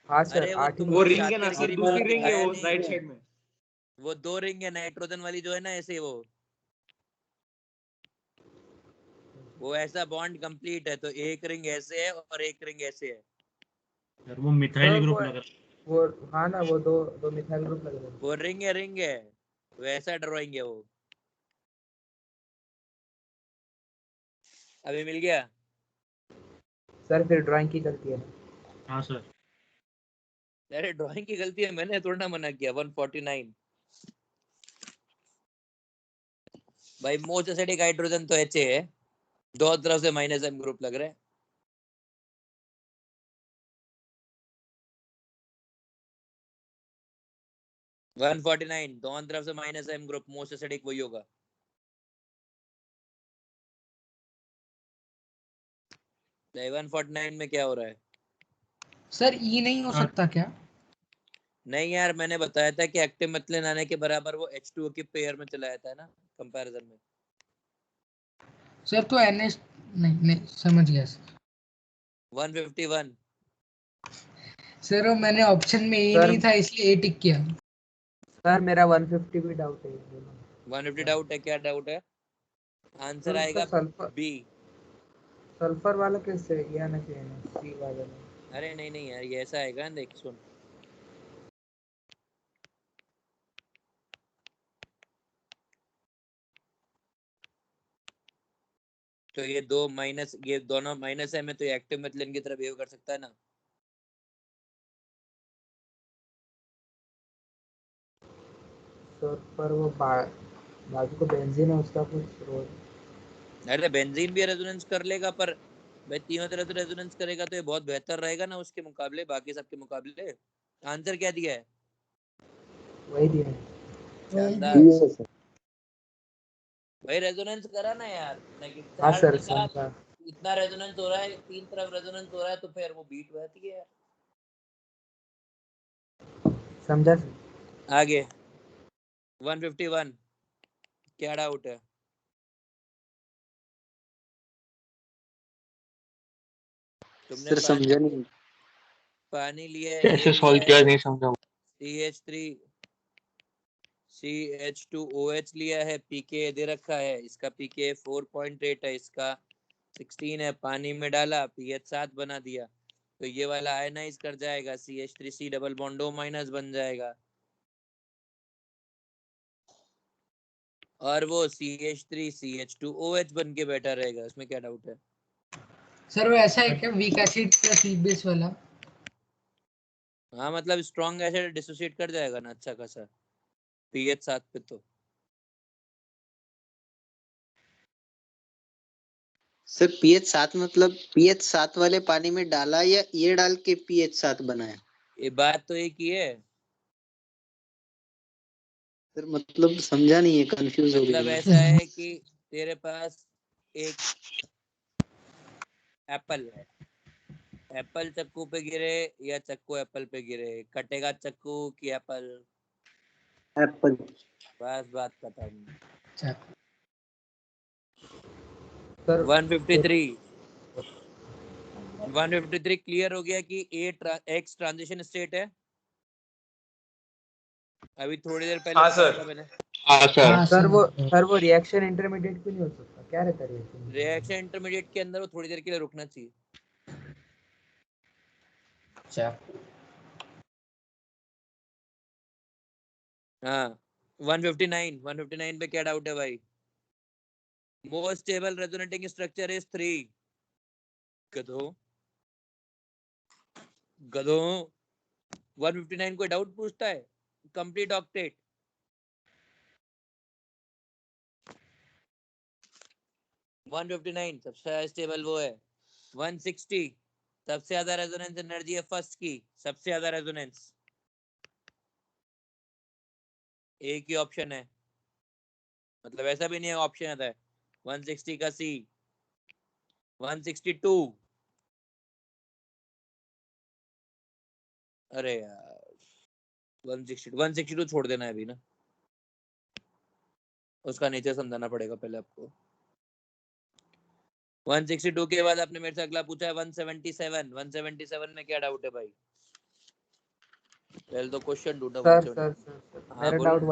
हाँ सर अरे वो 8 ही तुमको वो रिंग है ना शातिर सर, गिरी दूसरी में रिंग है दिखाया वो नहीं। राइट साइड में। वो दो रिंग है, नाइट्रोजन वाली जो है ना ऐसे, वो ऐसा बॉन्ड कंप्लीट है, तो एक रिंग ऐसे है और एक रिंग ऐसे है। सर वो मिथाइल ग्रुप लग रहा है। वो हाँ ना, वो दो दो मिथाइल ग्रुप लग रहे हैं। वो रिंग है वैसा ड्राइंग है वो। अभी मिल गया? सर फिर ड्राइंग की गलती है ना। हाँ सर। अरे ड्राइंग की गलती है, मैंने थोड़ा ना मना किया। 149 भाई मोस्ट एसिडिक हाइड्रोजन तो HA है, दो तरफ से माइनस M ग्रुप लग रहा है। वन 149 दोनों तरफ से minus M group, most acidic वही होगा। नहीं 149 में क्या हो रहा है? सर ई नहीं हो सकता क्या? नहीं यार, मैंने बताया था कि एक्टिव मेथिलीन आने के बराबर वो H2O की पेयर में चला जाता है ना कंपैरिजन में। सर तो NH नहीं नहीं समझ गया सर। 151 सर वो मैंने ऑप्शन में ए सर नहीं था इसलिए ए टिक किया। सर मेरा 150 भी डाउट है। 150 डाउट है? क्या डाउट है? आंसर सर आएगा सल्फर बी। सल्फर वाला कैसे है? ये आना चाहिए ना सी वाला में। अरे नहीं नहीं यार, ये ऐसा आएगा, देख सुन। तो ये दो माइनस, ये दोनों माइनस है में, तो ये एक्टिव मेथिलीन की तरह बिहेव कर सकता है ना। सर पर वो बाजू को बेंजीन है, उसका कुछ रोल। अरे बेंजीन भी रेजोनेंस कर लेगा, पर भाई तीनों तरह से रेजोनेंस करेगा तो ये बहुत बेहतर रहेगा ना उसके मुकाबले, बाकी सबके मुकाबले। आंसर क्या दिया है? वही दिया है। शानदार भाई, रेजोनेंस करा ना यार, हाँ चार्ज सर निकाल। समझा। इतना रेजोनेंस हो रहा है, तीन तरफ रेजोनेंस हो रहा है, तो फिर वो बीट रहती है यार। समझा सर। आगे 151 क्या डाउट है? तुमने सर समझा नहीं। पानी लिया है, कैसे सॉल्व किया नहीं समझा। CH3 CH2OH लिया है, pK दे रखा है, इसका pK 4.8 है, इसका 16 है, पानी में डाला pH 7 बना दिया, तो ये वाला आयनाइज कर जाएगा, CH3C डबल बॉन्ड O- बन जाएगा, और वो CH3 CH2OH बन के बैठा रहेगा। इसमें क्या डाउट है? सर वो ऐसा है क्या, weak acid plus weak base वाला? हाँ मतलब स्ट्रॉन्ग एसिड डिसोसिएट कर जाएगा ना अच्छा खासा pH 7 पे। तो सर pH 7 मतलब pH 7 वाले पानी में डाला या ये डाल के pH 7 बनाया? ये बात तो एक ही है सर मतलब समझा नहीं है, कंफ्यूज हो मतलब गया। ऐसा है कि तेरे पास एक एप्पल है, एप्पल चक्कू पे गिरे या चक्कू एप्पल पे गिरे, कटेगा चक्कू कि एप्पल? एप्पल। बस बात खत्म। अच्छा। सर 153 क्लियर हो गया कि X ट्रांजिशन स्टेट है। अभी थोड़ी देर पहले हाँ बताया सर। था मैंने। हाँ सर। सर वो रिएक्शन इंटरमीडिएट क्यों नहीं हो सकता? क्या रहता है रिएक्शन? रिएक्शन इंटरमीडिएट के अंदर वो थोड़ी देर के लिए रुकना चाहिए। अच्छा। हाँ 159 पे क्या डाउट है भाई? Most stable resonating structure is 3। गधो गधो 159 कोई डाउट पूछता है? Complete octet. 159 सबसे स्टेबल वो है। 160 सबसे ज्यादा रेजोनेंस एनर्जी है फर्स्ट की, सबसे ज्यादा रेजोनेंस। एक ही ऑप्शन है, मतलब ऐसा भी नहीं है ऑप्शन आता है। 160 का C। 162 अरे यार 162 छोड़ देना है अभी ना, उसका नेचर समझाना पड़ेगा पहले आपको। 162 के बाद आपने मेरे से अगला पूछा है 177। 177 में क्या डाउट है भाई? पहले तो क्वेश्चन ढूंढो। सर हाँ मेरा बोलो। डाउट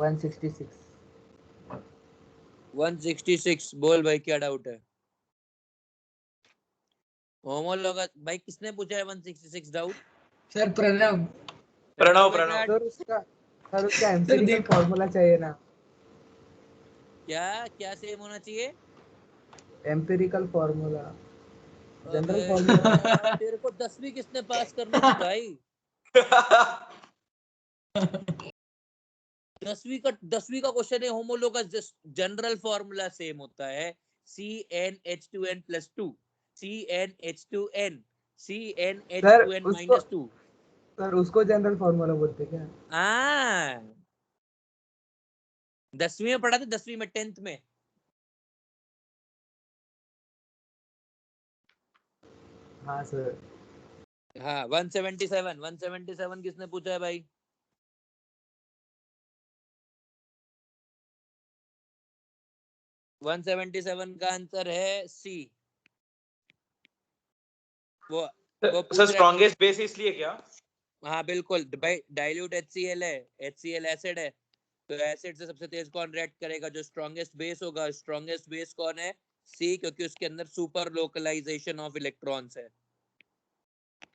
166। 166 बोल भाई क्या डाउट है? होमोलॉगस भाई किसने पूछा है 166 doubt? Sir Pranav. Pranav sir उसका एम्पिरिकल फार्मूला चाहिए ना। क्या क्या सेम होना चाहिए? एम्पिरिकल फार्मूला, जनरल अबे फार्मूला। यार, तेरे को 10वीं किसने पास करनी थी भाई? 10वीं का क्वेश्चन है होमोलॉगस, जनरल फार्मूला सेम होता है CnH2n+2 CnH2n CnH2n-2। सर उसको जनरल फार्मूला बोलते क्या? हाँ 10वीं में पढ़ा था, 10वीं में 10th में। हाँ सर। हाँ 177 किसने पूछा है भाई? वन 177 का आंसर है C। वो पूछ सर रहा है। स्ट्रॉन्गेस्ट बेस इसलिए क्या? हाँ बिल्कुल भाई, डाइल्यूट HCl है, HCl एसिड है, तो एसिड से सबसे तेज कौन रिएक्ट करेगा? जो स्ट्रॉन्गेस्ट बेस होगा। स्ट्रॉन्गेस्ट बेस कौन है? C, क्योंकि उसके अंदर सुपर लोकलाइजेशन ऑफ इलेक्ट्रॉन्स है।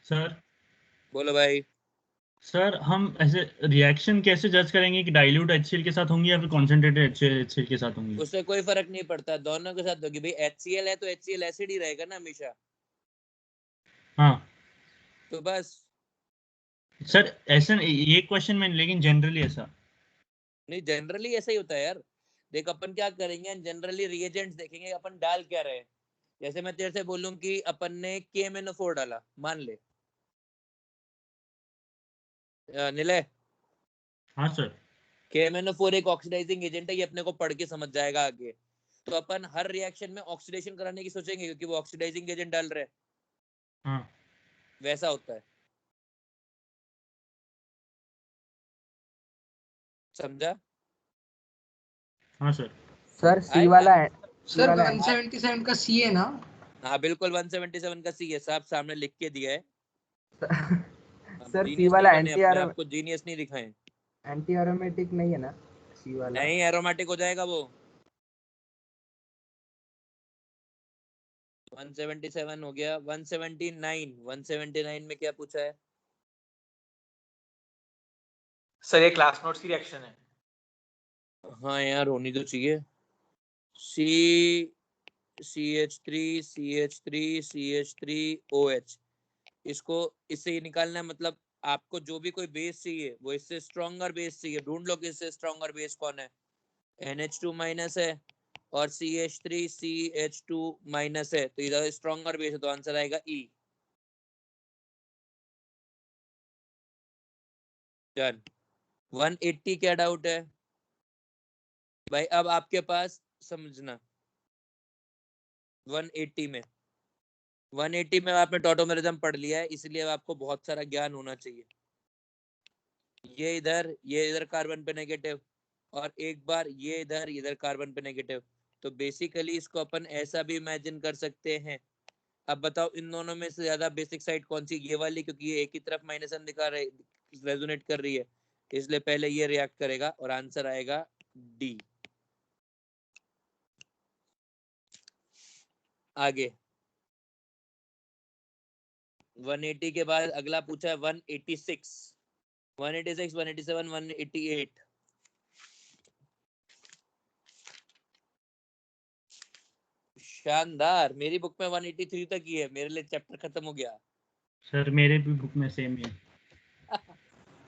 सर बोलो भाई। सर हम ऐसे रिएक्शन कैसे जज करेंगे कि डाइल्यूट HCl के साथ होंगी या फिर कॉन्सेंट्रेटेड HCl के साथ होंगी? उससे कोई फर्क नहीं पड़ता, दोनों के साथ होगी भाई। HCl है तो HCl एसिड ही रहेगा ना हमेशा। हाँ तो बस। सर ऐसा ये क्वेश्चन में, लेकिन जनरली ऐसा नहीं जनरली ऐसा ही होता है यार। देख अपन क्या करेंगे, जनरली रिएजेंट्स देखेंगे अपन डाल क्या रहे। जैसे मैं तेरे से बोलूं कि अपन ने KMnO4 डाला, मान ले निलय। हाँ सर। KMnO4 एक ऑक्सीडाइजिंग एजेंट है, ये अपने को पढ़ के समझ जाएगा आगे। तो अपन हर रिएक्शन में ऑक्सीडेशन कराने की सोचेंगे क्योंकि वो ऑक्सीडाइजिंग एजेंट डाल रहे हैं। हाँ वैसा होता है, समझा? हाँ सर। सर सी वाला है। सर 177 का C है ना? हाँ बिल्कुल 177 का सी है, साहब सामने लिख के दिया है। सर सी जीनियस वाला नहीं बने, एंटी अपने आप को जीनियस नहीं दिखाएं। एंटी एरोमेटिक नहीं है ना सी वाला? नहीं एरोमेटिक हो जाएगा वो। 177 हो गया। 179 में क्या पूछा है? सर ये क्लास नोट्स की रिएक्शन है। हाँ यार होनी तो चाहिए। CH3 इसको इससे ये निकालना है, मतलब आपको जो भी कोई बेस चाहिए वो इससे स्ट्रॉन्गर बेस चाहिए, ढूंढ लो कि इससे स्ट्रॉन्गर बेस कौन है। NH2 माइनस है और CH3 CH2 माइनस है, तो इधर स्ट्रॉन्गर बेस है, तो आंसर आएगा E। डन। 180 क्या डाउट है भाई? अब आपके पास समझना 180 में आपने टॉटोमेरिज्म पढ़ लिया है, इसलिए अब आपको बहुत सारा ज्ञान होना चाहिए। ये इधर कार्बन पे नेगेटिव, और एक बार ये इधर कार्बन पे नेगेटिव, तो बेसिकली इसको अपन ऐसा भी इमेजिन कर सकते हैं। अब बताओ इन दोनों में से ज्यादा बेसिक साइड कौन सी? ये वाली, क्योंकि ये एक ही तरफ माइनस वन दिखा रहे, रेजोनेट कर रही है, इसलिए पहले ये रिएक्ट करेगा और आंसर आएगा डी। आगे 180 के बाद अगला पूछा है 186, 187, 188। शानदार, मेरी बुक में 183 तक ही है, मेरे लिए चैप्टर खत्म हो गया। सर मेरे भी बुक में सेम ही है।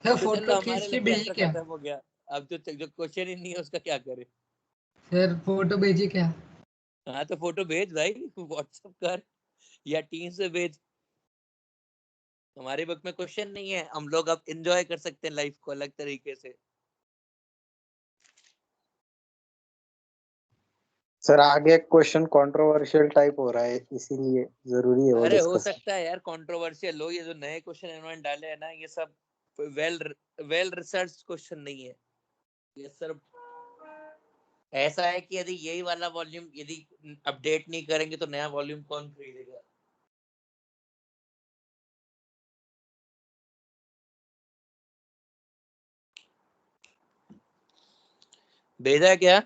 सर तो फोटो चलो खींच हमारे के लिए भेजी चैप्टर क्या? खत्म हो गया। अब जो क्वेश्चन ही नहीं है उसका क्या करे? सर फोटो भेजी क्या? हाँ तो फोटो भेज भाई, व्हाट्सएप कर या टीम से भेज। हमारी बुक में क्वेश्चन नहीं है, हम लोग अब एंजॉय कर सकते हैं लाइफ को अलग तरीके से। सर आगे क्वेश्चन कंट्रोवर्शियल टाइप हो रहा है, इसीलिए जरूरी है वो अरे हो डिस्कस। सकता है यार कंट्रोवर्शियल हो, ये जो नए क्वेश्चन इन्होंने डाले हैं ना, ये सब वेल वेल रिसर्च क्वेश्चन नहीं है। ये सिर्फ ऐसा है कि यदि यही वाला वॉल्यूम यदि अपडेट नहीं करेंगे तो नया वॉल्यूम कौन खरीदेगा? भेजा है क्या?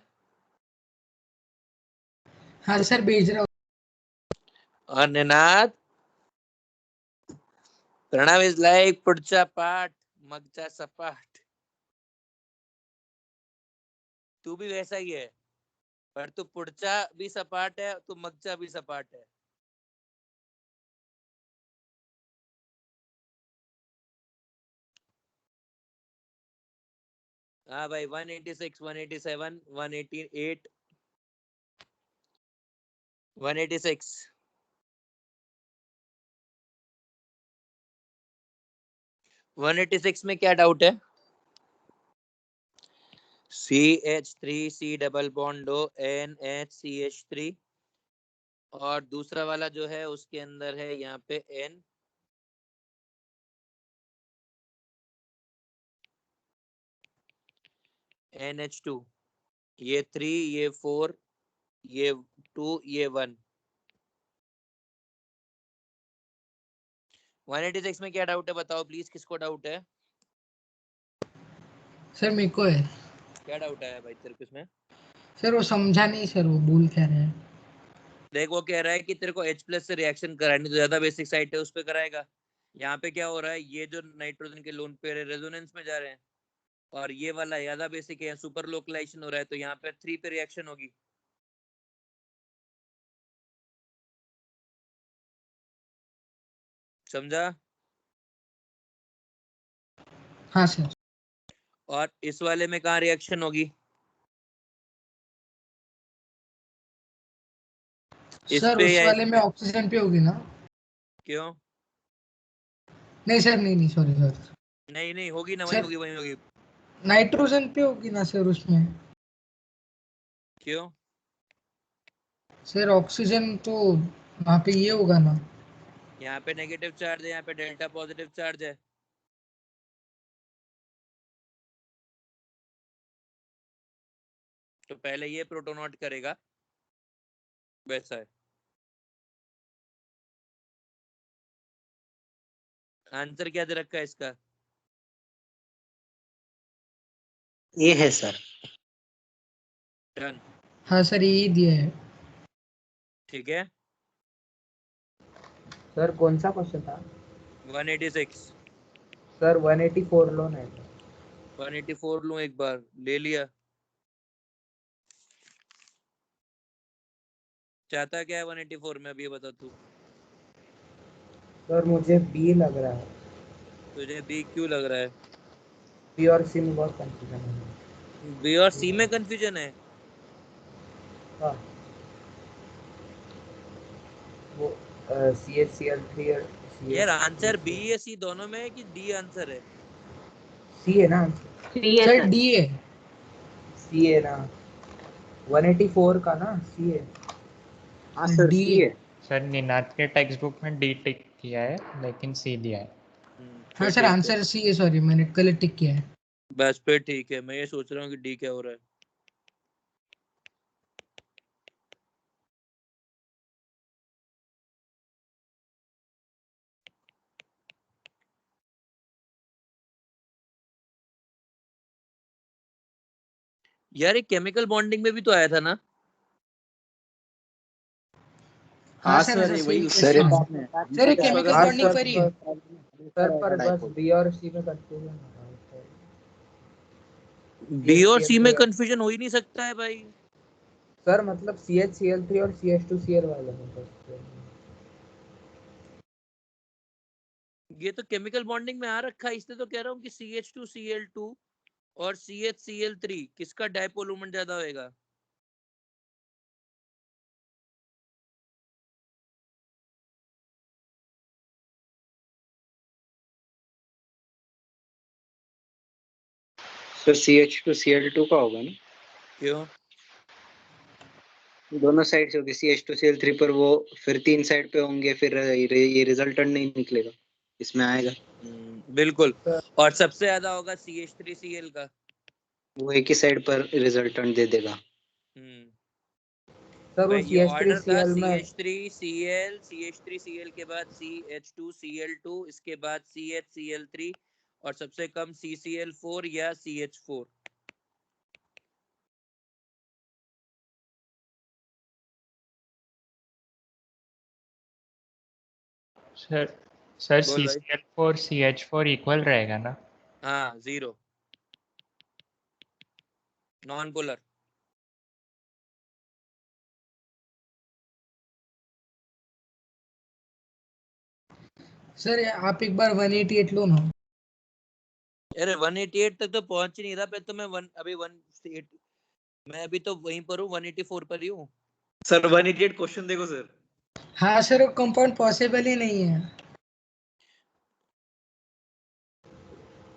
हाँ सर भेज रहा हूँ। और निनाद, प्रणव इज लाइक पुढचा पाठ मगचा सपाट। तू भी वैसा ही है, पर तू पुढचा भी सपाट है, तू मगचा भी सपाट है। हाँ भाई 186, 187, 188, 186। वन एटी सिक्स में क्या डाउट है? CH3 C डबल बॉन्ड दो NHCH3, और दूसरा वाला जो है उसके अंदर है यहाँ पे NH2, ये 3, ये 4, ये 2, ये 1। 186 में क्या डाउट है बताओ प्लीज, किसको डाउट है? सर मेरे को है। क्या डाउट है भाई तेरे को इसमें? सर वो समझा नहीं सर, वो भूल क्या रहे हैं। देख वो कह रहा है कि तेरे को H+ से रिएक्शन करानी, तो ज्यादा बेसिक साइट है उस पे कराएगा। यहाँ पे क्या हो रहा है, ये जो नाइट्रोजन के लोन पेयर है रेजोनेंस में जा रहे हैं, और ये वाला ज्यादा बेसिक है, सुपर लोकलाइजेशन हो रहा है, तो यहाँ पे 3 पे रिएक्शन होगी। समझा? हाँ सर। और इस वाले में कहाँ रिएक्शन होगी? इस सर पे उस या वाले में इसमें? ऑक्सीजन पे होगी ना? क्यों? नहीं सर, नहीं सॉरी सर। नहीं नहीं होगी ना, सर वहीं होगी। नाइट्रोजन पे होगी ना सर उसमें? क्यों? सर ऑक्सीजन तो वहाँ पे ये होगा ना? यहाँ पे नेगेटिव चार्ज है, यहाँ पे डेल्टा पॉजिटिव चार्ज है। तो पहले ये प्रोटोनॉट करेगा, वैसा है। आंसर क्या दे रखा है इसका? ए है सर। डन। हाँ सर यही दिया है। ठीक है, सर कौन सा क्वेश्चन था? 186। सर 184 लो नहीं। 184 लूं एक बार, ले लिया। चाहता क्या है 184 में, अभी ये बता तू। सर मुझे बी लग रहा है। तुझे बी क्यों लग रहा है? बी और सी में बहुत कंफ्यूजन है। बी और सी में कंफ्यूजन है? हाँ वो CHCl3 और यार आंसर बी CH2 या सी दोनों में है कि डी आंसर है? सी है ना? सी है सर सर। डी है। सी है ना? 184 का ना सी है। हाँ सर डी सी है। सर निनाद के टेक्स्ट बुक में डी टिक किया है लेकिन सी दिया है। हाँ फिर सर ठीक है, आंसर सी है, सॉरी मैंने गलत टिक किया है। बस फिर ठीक है। मैं ये सोच रहा हूँ कि डी क्या हो रहा है। यार ये केमिकल बॉन्डिंग में भी तो आया था ना? हाँ हाँ सर सर, ऐसा ये सही वही सर ये क्वेश्चन तो है। आपने सर ये इस केमिकल वजह हाँ से बॉन्डिंग सर पर ही है। सर पर बस बी और सी में कंफ्यूजन हो रहा है। बी और सी में CHCl3 कंफ्यूजन हो ही नहीं सकता है भाई। सर मतलब CHCl3 और CH2Cl वाले में बस। ये तो केमिकल बॉन्डिंग में आ रखा है, इसलिए तो कह रहा हूँ कि CH2Cl2 और CHCl3 किसका डायपोल मोमेंट ज्यादा होएगा? सर CH2Cl2 का होगा ना? क्यों? दोनों साइड से होगी। CH2Cl3 पर वो फिर 3 साइड पे होंगे, फिर ये रिजल्टेंट नहीं निकलेगा, इसमें आएगा। बिल्कुल। और सबसे ज्यादा होगा CH3Cl का। वो एक ही साइड पर रिजल्टेंट दे देगा। सर वो भाई ये ऑर्डर था CH3Cl में CH3Cl, CH3Cl के बाद CH2Cl2, इसके बाद CHCl3 और सबसे कम CCl4 या CH4। सर सर बोल भाई। CCl4 CH4 इक्वल रहेगा ना? हाँ, जीरो, नॉन पोलर। सर आप एक बार 188 लो ना। अरे 188 तक तो पहुंच ही नहीं रहा। तो मैं मैं अभी तो वहीं पर हूँ, 184 पर ही हूँ। सर 188 क्वेश्चन देखो सर। हाँ सर वो कंपाउंड पॉसिबल ही नहीं है।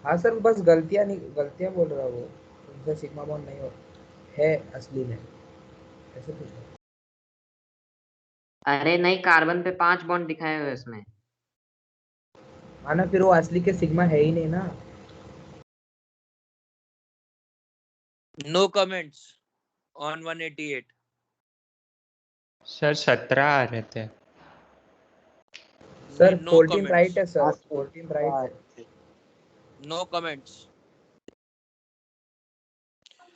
हाँ सर बस गलतियां बोल रहा वो, उनका सिग्मा बॉन्ड नहीं हो है असली में, ऐसे कुछ है। अरे नहीं, कार्बन पे 5 बॉन्ड दिखाए हुए इसमें। हाँ ना, फिर वो असली के सिग्मा है ही नहीं ना। No comments on 188। सर 17 आ रहे थे। सर नो 14 कमेंट्स, राइट है सर, 14 राइट है। No comments.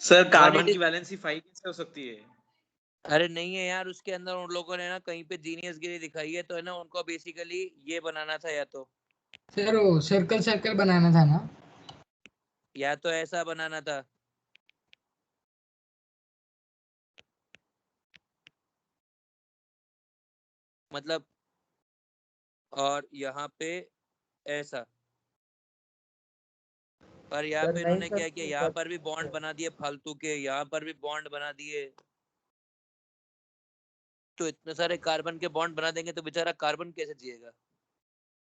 सर कार्बन 180 की वैलेंसी 5 कैसे हो सकती है? अरे नहीं है यार, उसके अंदर उन लोगों ने ना कहीं पे जीनियस गिरी दिखाई है, तो है ना उनको बेसिकली ये बनाना था, सर वो सर्कल सर्कल बनाना था ना। या तो ऐसा बनाना था। मतलब और यहाँ पे ऐसा, पर यहाँ सर पे नहीं इन्होंने सर, क्या किया, तो यहाँ पर भी बॉन्ड बना दिए फालतू के, यहाँ पर भी बॉन्ड बना दिए। तो इतने सारे कार्बन के बॉन्ड बना देंगे तो बेचारा कार्बन कैसे जिएगा?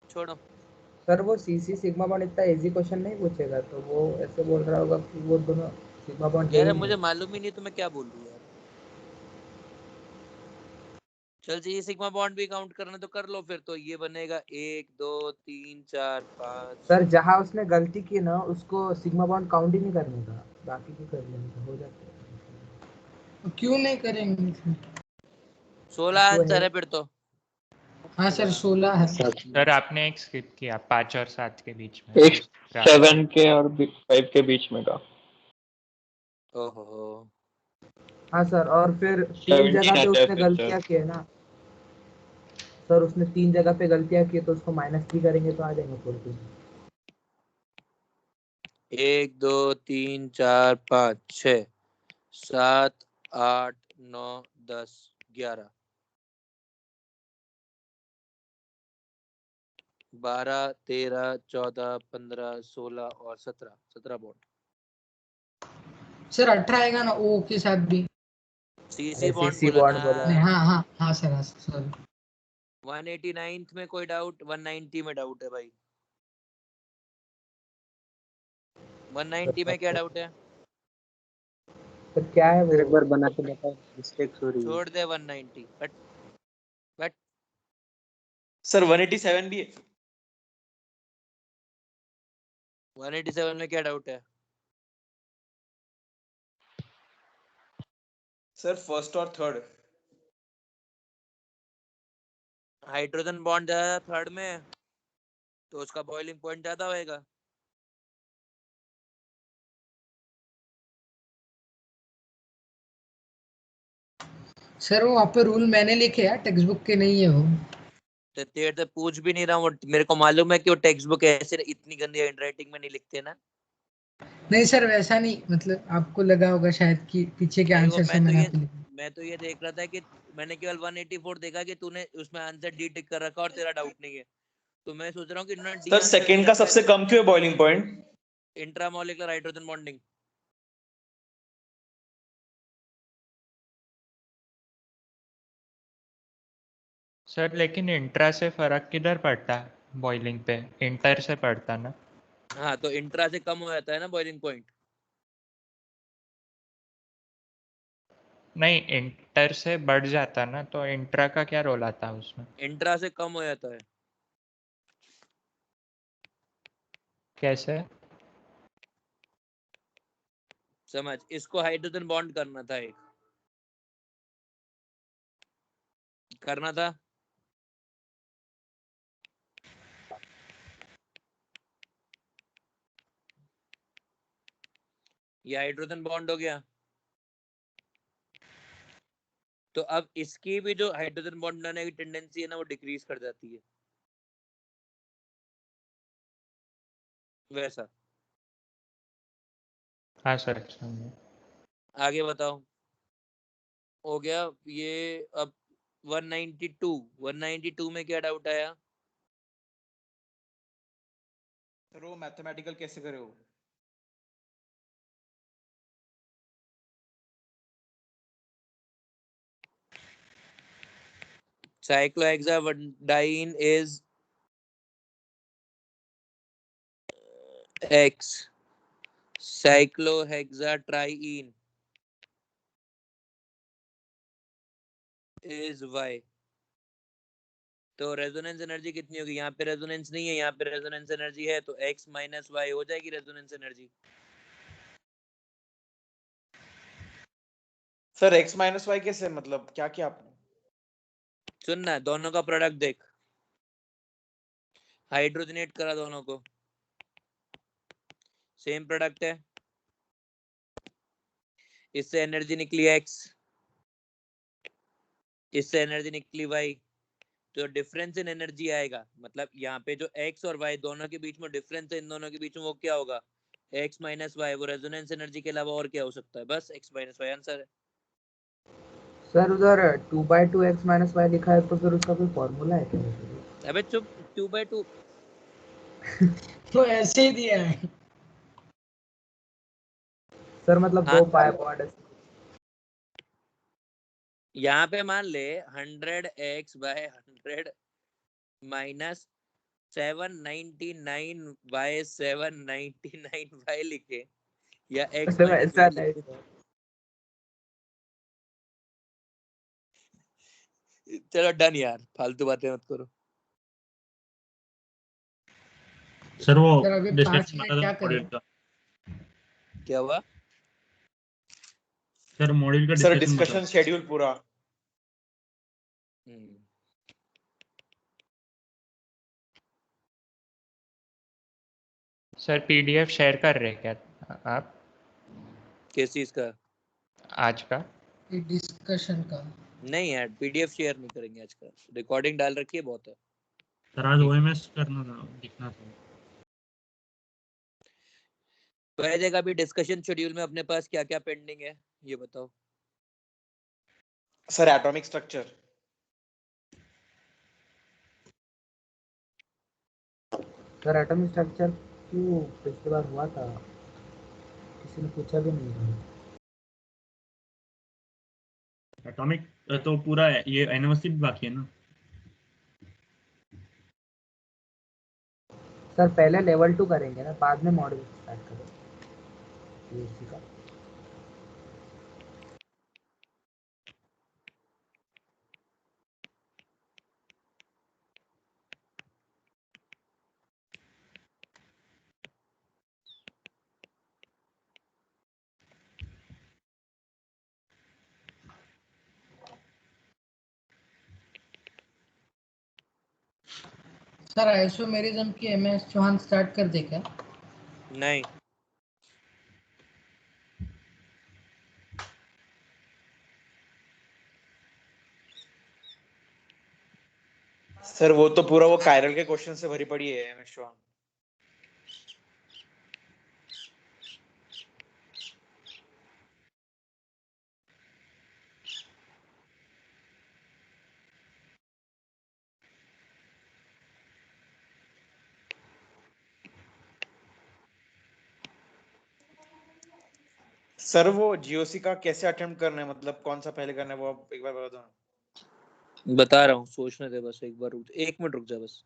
छोड़ो। सर वो CC सिग्मा बॉन्ड इतना इजी क्वेश्चन नहीं पूछेगा, तो वो ऐसे बोल रहा होगा कि वो दोनों सिग्मा बॉन्ड है यार ही मुझे नहीं। मालूम ही नहीं तो मैं क्या बोल रहा हूँ यार। चल जी, सिग्मा बॉन्ड भी काउंट करना तो कर लो, फिर तो ये बनेगा 1 2 3 4 5। सर जहाँ उसने गलती की ना, उसको सिग्मा बॉन्ड काउंट ही नहीं करने का, बाकी की कर लेने का, हो जाता है। क्यों नहीं करेंगे? 16 वो है आंसर है फिर तो। हाँ सर 16 है। सर आपने एक स्किप किया 5 और 7 के बीच में। एक 7 के और 5 के बीच में का। ओहो हाँ सर, और फिर 3 17 जगह पे आता है उसने फिर गलतियां सर। की है ना सर, उसने 3 जगह पे गलतियां की, तो उसको -3 करेंगे तो आ जाएंगे 14। 1 2 3 4 5 6 7 8 9 10 11 12 13 14 15 16 और 17 बॉन्ड। सर 18 आएगा ना ओ के साथ भी। सीसी बॉन्ड सीसी बोला बॉन्ड ना। बोला नहीं है। हाँ सर सॉरी। 189 में कोई डाउट? 190 में डाउट है भाई? 190 में क्या डाउट है? तो क्या है फिर एक वो? बार बना के बताओ, मिस्टेक्स हो रही है। छोड़ दे 190 बट सर 187 भी है। 187 में क्या डाउट है? सर फर्स्ट और थर्ड। हाइड्रोजन बॉन्ड ज्यादा थर्ड में है तो उसका बॉइलिंग पॉइंट ज्यादा होएगा। सर वो वहाँ पे रूल मैंने लिखे है, टेक्स्ट बुक के नहीं है वो। तो तेरे से पूछ भी नहीं रहा हूँ, मेरे को मालूम है कि वो टेक्स्ट बुक ऐसे इतनी गंदी हैंडराइटिंग में नहीं लिखते ना। नहीं सर वैसा नहीं, मतलब आपको लगा होगा शायद कि पीछे के नहीं वो आंसर से मैंने आपको लिखा। मैं तो ये देख रहा था कि मैंने केवल 184 देखा कि तूने उसमें आंसर डी टिक कर रखा और तेरा डाउट नहीं है, तो मैं सोच रहा हूँ कि इन्होंने डी सर आंसर सेकंड किया का सबसे कम क्यों है boiling point? Intramolecular hydrogen bonding. Sir लेकिन इंट्रा से फर्क किधर पड़ता है बॉइलिंग पे? इंटर से पड़ता ना। हाँ तो इंट्रा से कम हो जाता है ना बॉइलिंग पॉइंट। नहीं इंटर से बढ़ जाता ना, तो इंट्रा का क्या रोल आता है उसमें? इंट्रा से कम हो जाता है। कैसे? समझ, इसको हाइड्रोजन बॉन्ड करना था, एक करना था। ये हाइड्रोजन बॉन्ड हो गया, तो अब इसकी भी जो हाइड्रोजन बॉन्ड बनाने की टेंडेंसी है ना वो डिक्रीज कर जाती है वैसा। हाँ सर समझे। आगे बताओ। हो गया ये। अब 192 में क्या डाउट आया? सर वो मैथमेटिकल कैसे करे हो? cyclohexadiene is X, cyclohexatriene is Y। तो रेजोनेंस एनर्जी कितनी होगी? यहाँ पे रेजोनेंस नहीं है, यहाँ पे रेजोनेंस एनर्जी है, तो X माइनस Y हो जाएगी resonance energy. Sir x minus Y कैसे, मतलब क्या किया आपने? सुनना, दोनों का प्रोडक्ट देख, हाइड्रोजनेट करा दोनों को, सेम प्रोडक्ट है, इससे एनर्जी निकली X, इससे एनर्जी निकली Y, तो डिफरेंस इन एनर्जी आएगा, मतलब यहाँ पे जो X और Y दोनों के बीच में डिफरेंस है, इन दोनों के बीच में, वो क्या होगा? X minus Y. वो रेजोनेंस एनर्जी के अलावा और क्या हो सकता है? बस X माइनस वाई आंसर है। सर उधर 2/2 x - y लिखा है, तो फिर उसका कोई फॉर्मूला है क्या? अबे चुप, 2/2 तो ऐसे ही दिया है सर, मतलब हाँ, 2 पाई बॉन्ड है। यहाँ पे मान ले 100x/100 माइनस 799/799 लिखे या x सर माइनस ऐसा वाई नहीं। लिखे। चलो डन यार, फालतू बातें मत करो। सर वो सर अभी 5 डिस्कशन मिनट बना क्या था करें? मॉड्यूल का। क्या हुआ? सर मॉड्यूल का सर डिस्कशन बता। डिस्कशन शेड्यूल पूरा। सर पीडीएफ शेयर कर रहे हैं क्या आप किस चीज का? आज का? डिस्कशन का। नहीं यार, पीडीएफ शेयर नहीं करेंगे आज का, रिकॉर्डिंग डाल रखी है, बहुत है। सर आज ओएमएस करना था, लिखना था। वह जगह भी डिस्कशन शेड्यूल में अपने पास क्या क्या पेंडिंग है ये बताओ। Sir atomic structure. Sir atomic structure क्यों पिछली बार हुआ था, किसी ने पूछा भी नहीं है। एटॉमिक तो पूरा है, ये एनिवर्सरी भी बाकी है ना। सर पहले लेवल 2 करेंगे ना, बाद में मॉडल स्टार्ट करेंगे इसी का। सर आइसोमेरिज्म की एमएस चौहान स्टार्ट कर दे क्या? नहीं, सर वो तो पूरा वो कायरल के क्वेश्चन से भरी पड़ी है एमएस चौहान। सर वो जीओसी का कैसे अटेम्प्ट करना है, मतलब कौन सा पहले करना है, वो आप एक बार बता दो। बता रहा हूँ, सोचने दे बस, एक बार रुक, 1 मिनट रुक जा बस।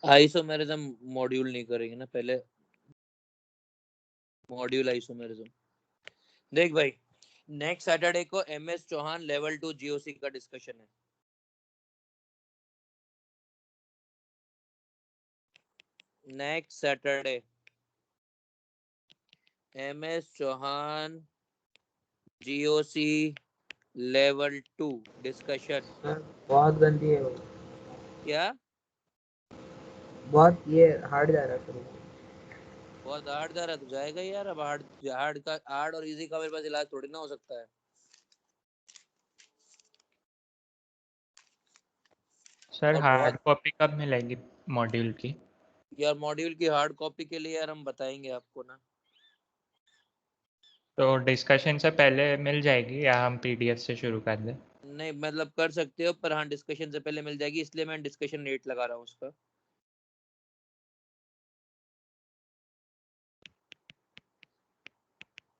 आइसोमेरिज्म मॉड्यूल नहीं करेंगे ना पहले, मॉड्यूल आइसोमेरिज्म। देख भाई, नेक्स्ट सैटरडे को एमएस चौहान लेवल 2 जीओसी का डिस्कशन है। Next Saturday MS Chauhan GOC level 2 discussion. Sir बहुत गंदी है वो, क्या बहुत ये हार्ड जा रहा है सर। बहुत हार्ड जा रहा है तो जाएगा ही यार। अब हार्ड हार्ड का, हार्ड और इजी का मेरे पास इलाज थोड़ी ना हो सकता है। सर और हार्ड बहुत कॉपी कब मिलेगी मॉड्यूल की? यार, मॉड्यूल की हार्ड कॉपी के लिए यार हम बताएंगे आपको ना। तो डिस्कशन से पहले मिल जाएगी या हम पीडीएफ से शुरू कर दें? नहीं मतलब कर सकते हो, पर हाँ डिस्कशन से पहले मिल जाएगी, इसलिए मैं डिस्कशन रेट लगा रहा हूँ उसका।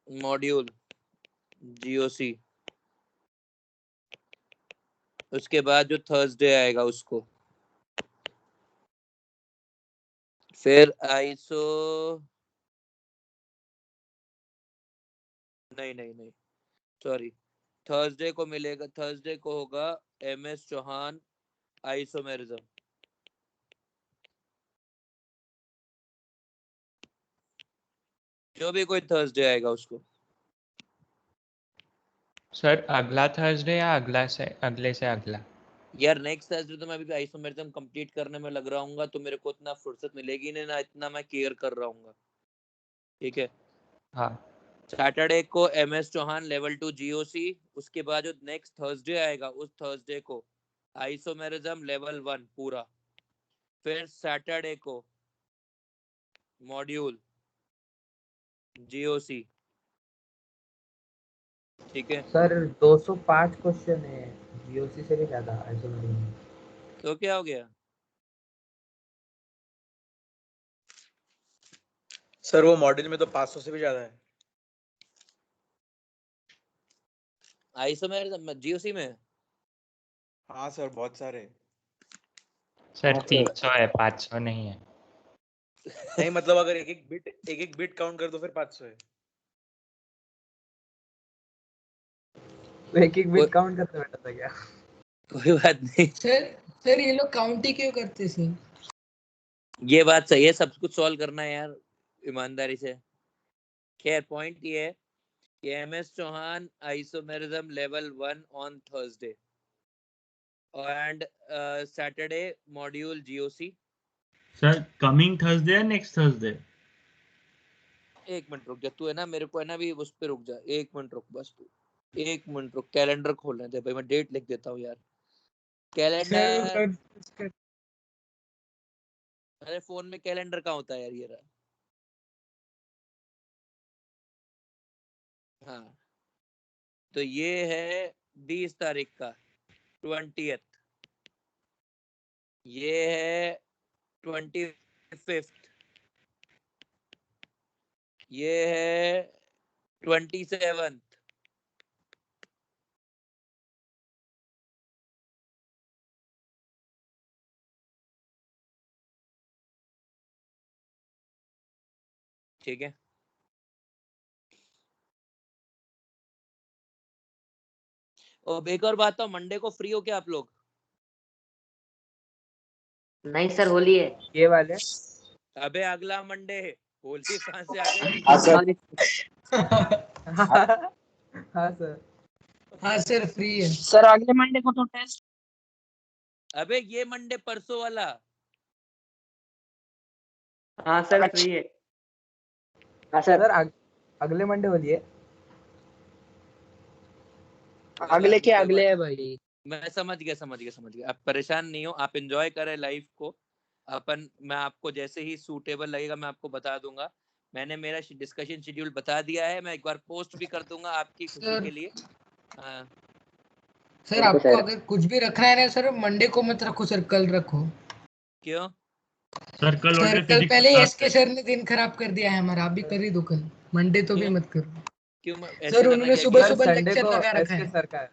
मॉड्यूल जीओसी, उसके बाद जो थर्सडे आएगा उसको, फिर आईसो, नहीं नहीं नहीं, सॉरी, थर्सडे को मिलेगा, थर्सडे को होगा एमएस चौहान आइसोमेरिज्म। जो भी कोई थर्सडे आएगा उसको। सर अगला थर्सडे या अगला से अगले से अगला? यार नेक्स्ट थर्सडे तो मैं अभी आइसोमेरिज्म कंप्लीट करने में लग रहा हूँ, तो मेरे को इतना फुर्सत मिलेगी नहीं ना, इतना मैं केयर कर रहा हूँ। ठीक है, हाँ सैटरडे को एमएस चौहान लेवल 2 जीओसी, उसके बाद जो नेक्स्ट थर्सडे आएगा उस थर्सडे को आइसोमेरिज्म लेवल 1 पूरा, फिर सैटरडे को मॉड्यूल जीओसी। ठीक है, सर 205 क्वेश्चन है, जीओसी से भी ज्यादा आइसोमेरिज्म में। तो क्या हो गया? सर वो मॉड्यूल में तो 500 से भी ज्यादा है। आइसोमेरिज्म जीओसी में? हाँ सर बहुत सारे। सर 300 है, 500 नहीं है। नहीं मतलब अगर एक एक बिट काउंट कर दो फिर 500 है। तो एक एक बिट काउंट करते बैठा था क्या? कोई बात नहीं सर ये लोग काउंट ही क्यों करते सी? ये बात सही है, सब कुछ सॉल्व करना है यार ईमानदारी से। खैर पॉइंट ये है कि MS Chauhan isomerism level 1 on Thursday and Saturday module GOC. Sir coming Thursday या नेक्स्ट थर्सडे? एक मिनट रुक जा, तू है ना मेरे को है ना भी उस पे रुक जा, एक मिनट रुक बस तू, एक मिनट रुक, कैलेंडर खोलने दे भाई, मैं डेट लिख देता हूँ यार। कैलेंडर, अरे फोन में कैलेंडर कहाँ होता है यार, ये रहा। हाँ तो ये है 20 तारीख का 20th, ये है 25th, ये है 27th, ठीक है। और एक और बात, तो मंडे को फ्री हो क्या आप लोग? नहीं सर होली है। ये वाले अबे अगला मंडे, होली कहाँ से आ गई? हाँ सर हाँ सर हाँ सर फ्री है सर अगले मंडे को तो टेस्ट। अबे ये मंडे परसों वाला। हाँ सर फ्री है। हाँ सर अगले मंडे होली है। अगले के अगले है भाई। मैं समझ गया, आप परेशान नहीं हो, आप एंजॉय करें लाइफ को। मैं आपको जैसे ही सूटेबल लगेगा मैं आपको बता दूंगा। मैंने मेरा डिस्कशन शेड्यूल बता दिया है, मैं एक बार पोस्ट भी कर दूंगा आपकी खुशी के लिए। हाँ सर आपको अगर कुछ भी रखना है ना सर, मंडे को मत रखो सर, कल रखो। क्यों? सर कल सर ऑलरेडी कल फिजिक्स पहले क्लास एसके सर ने दिन खराब कर दिया है हमारा, आप भी कर ही दो कल, मंडे तो भी मत करो। क्यों ऐसे सर करना उन्होंने क्या सुबह किया? सुबह संडे लेक्चर को लगा रखा एसके है। सर का है।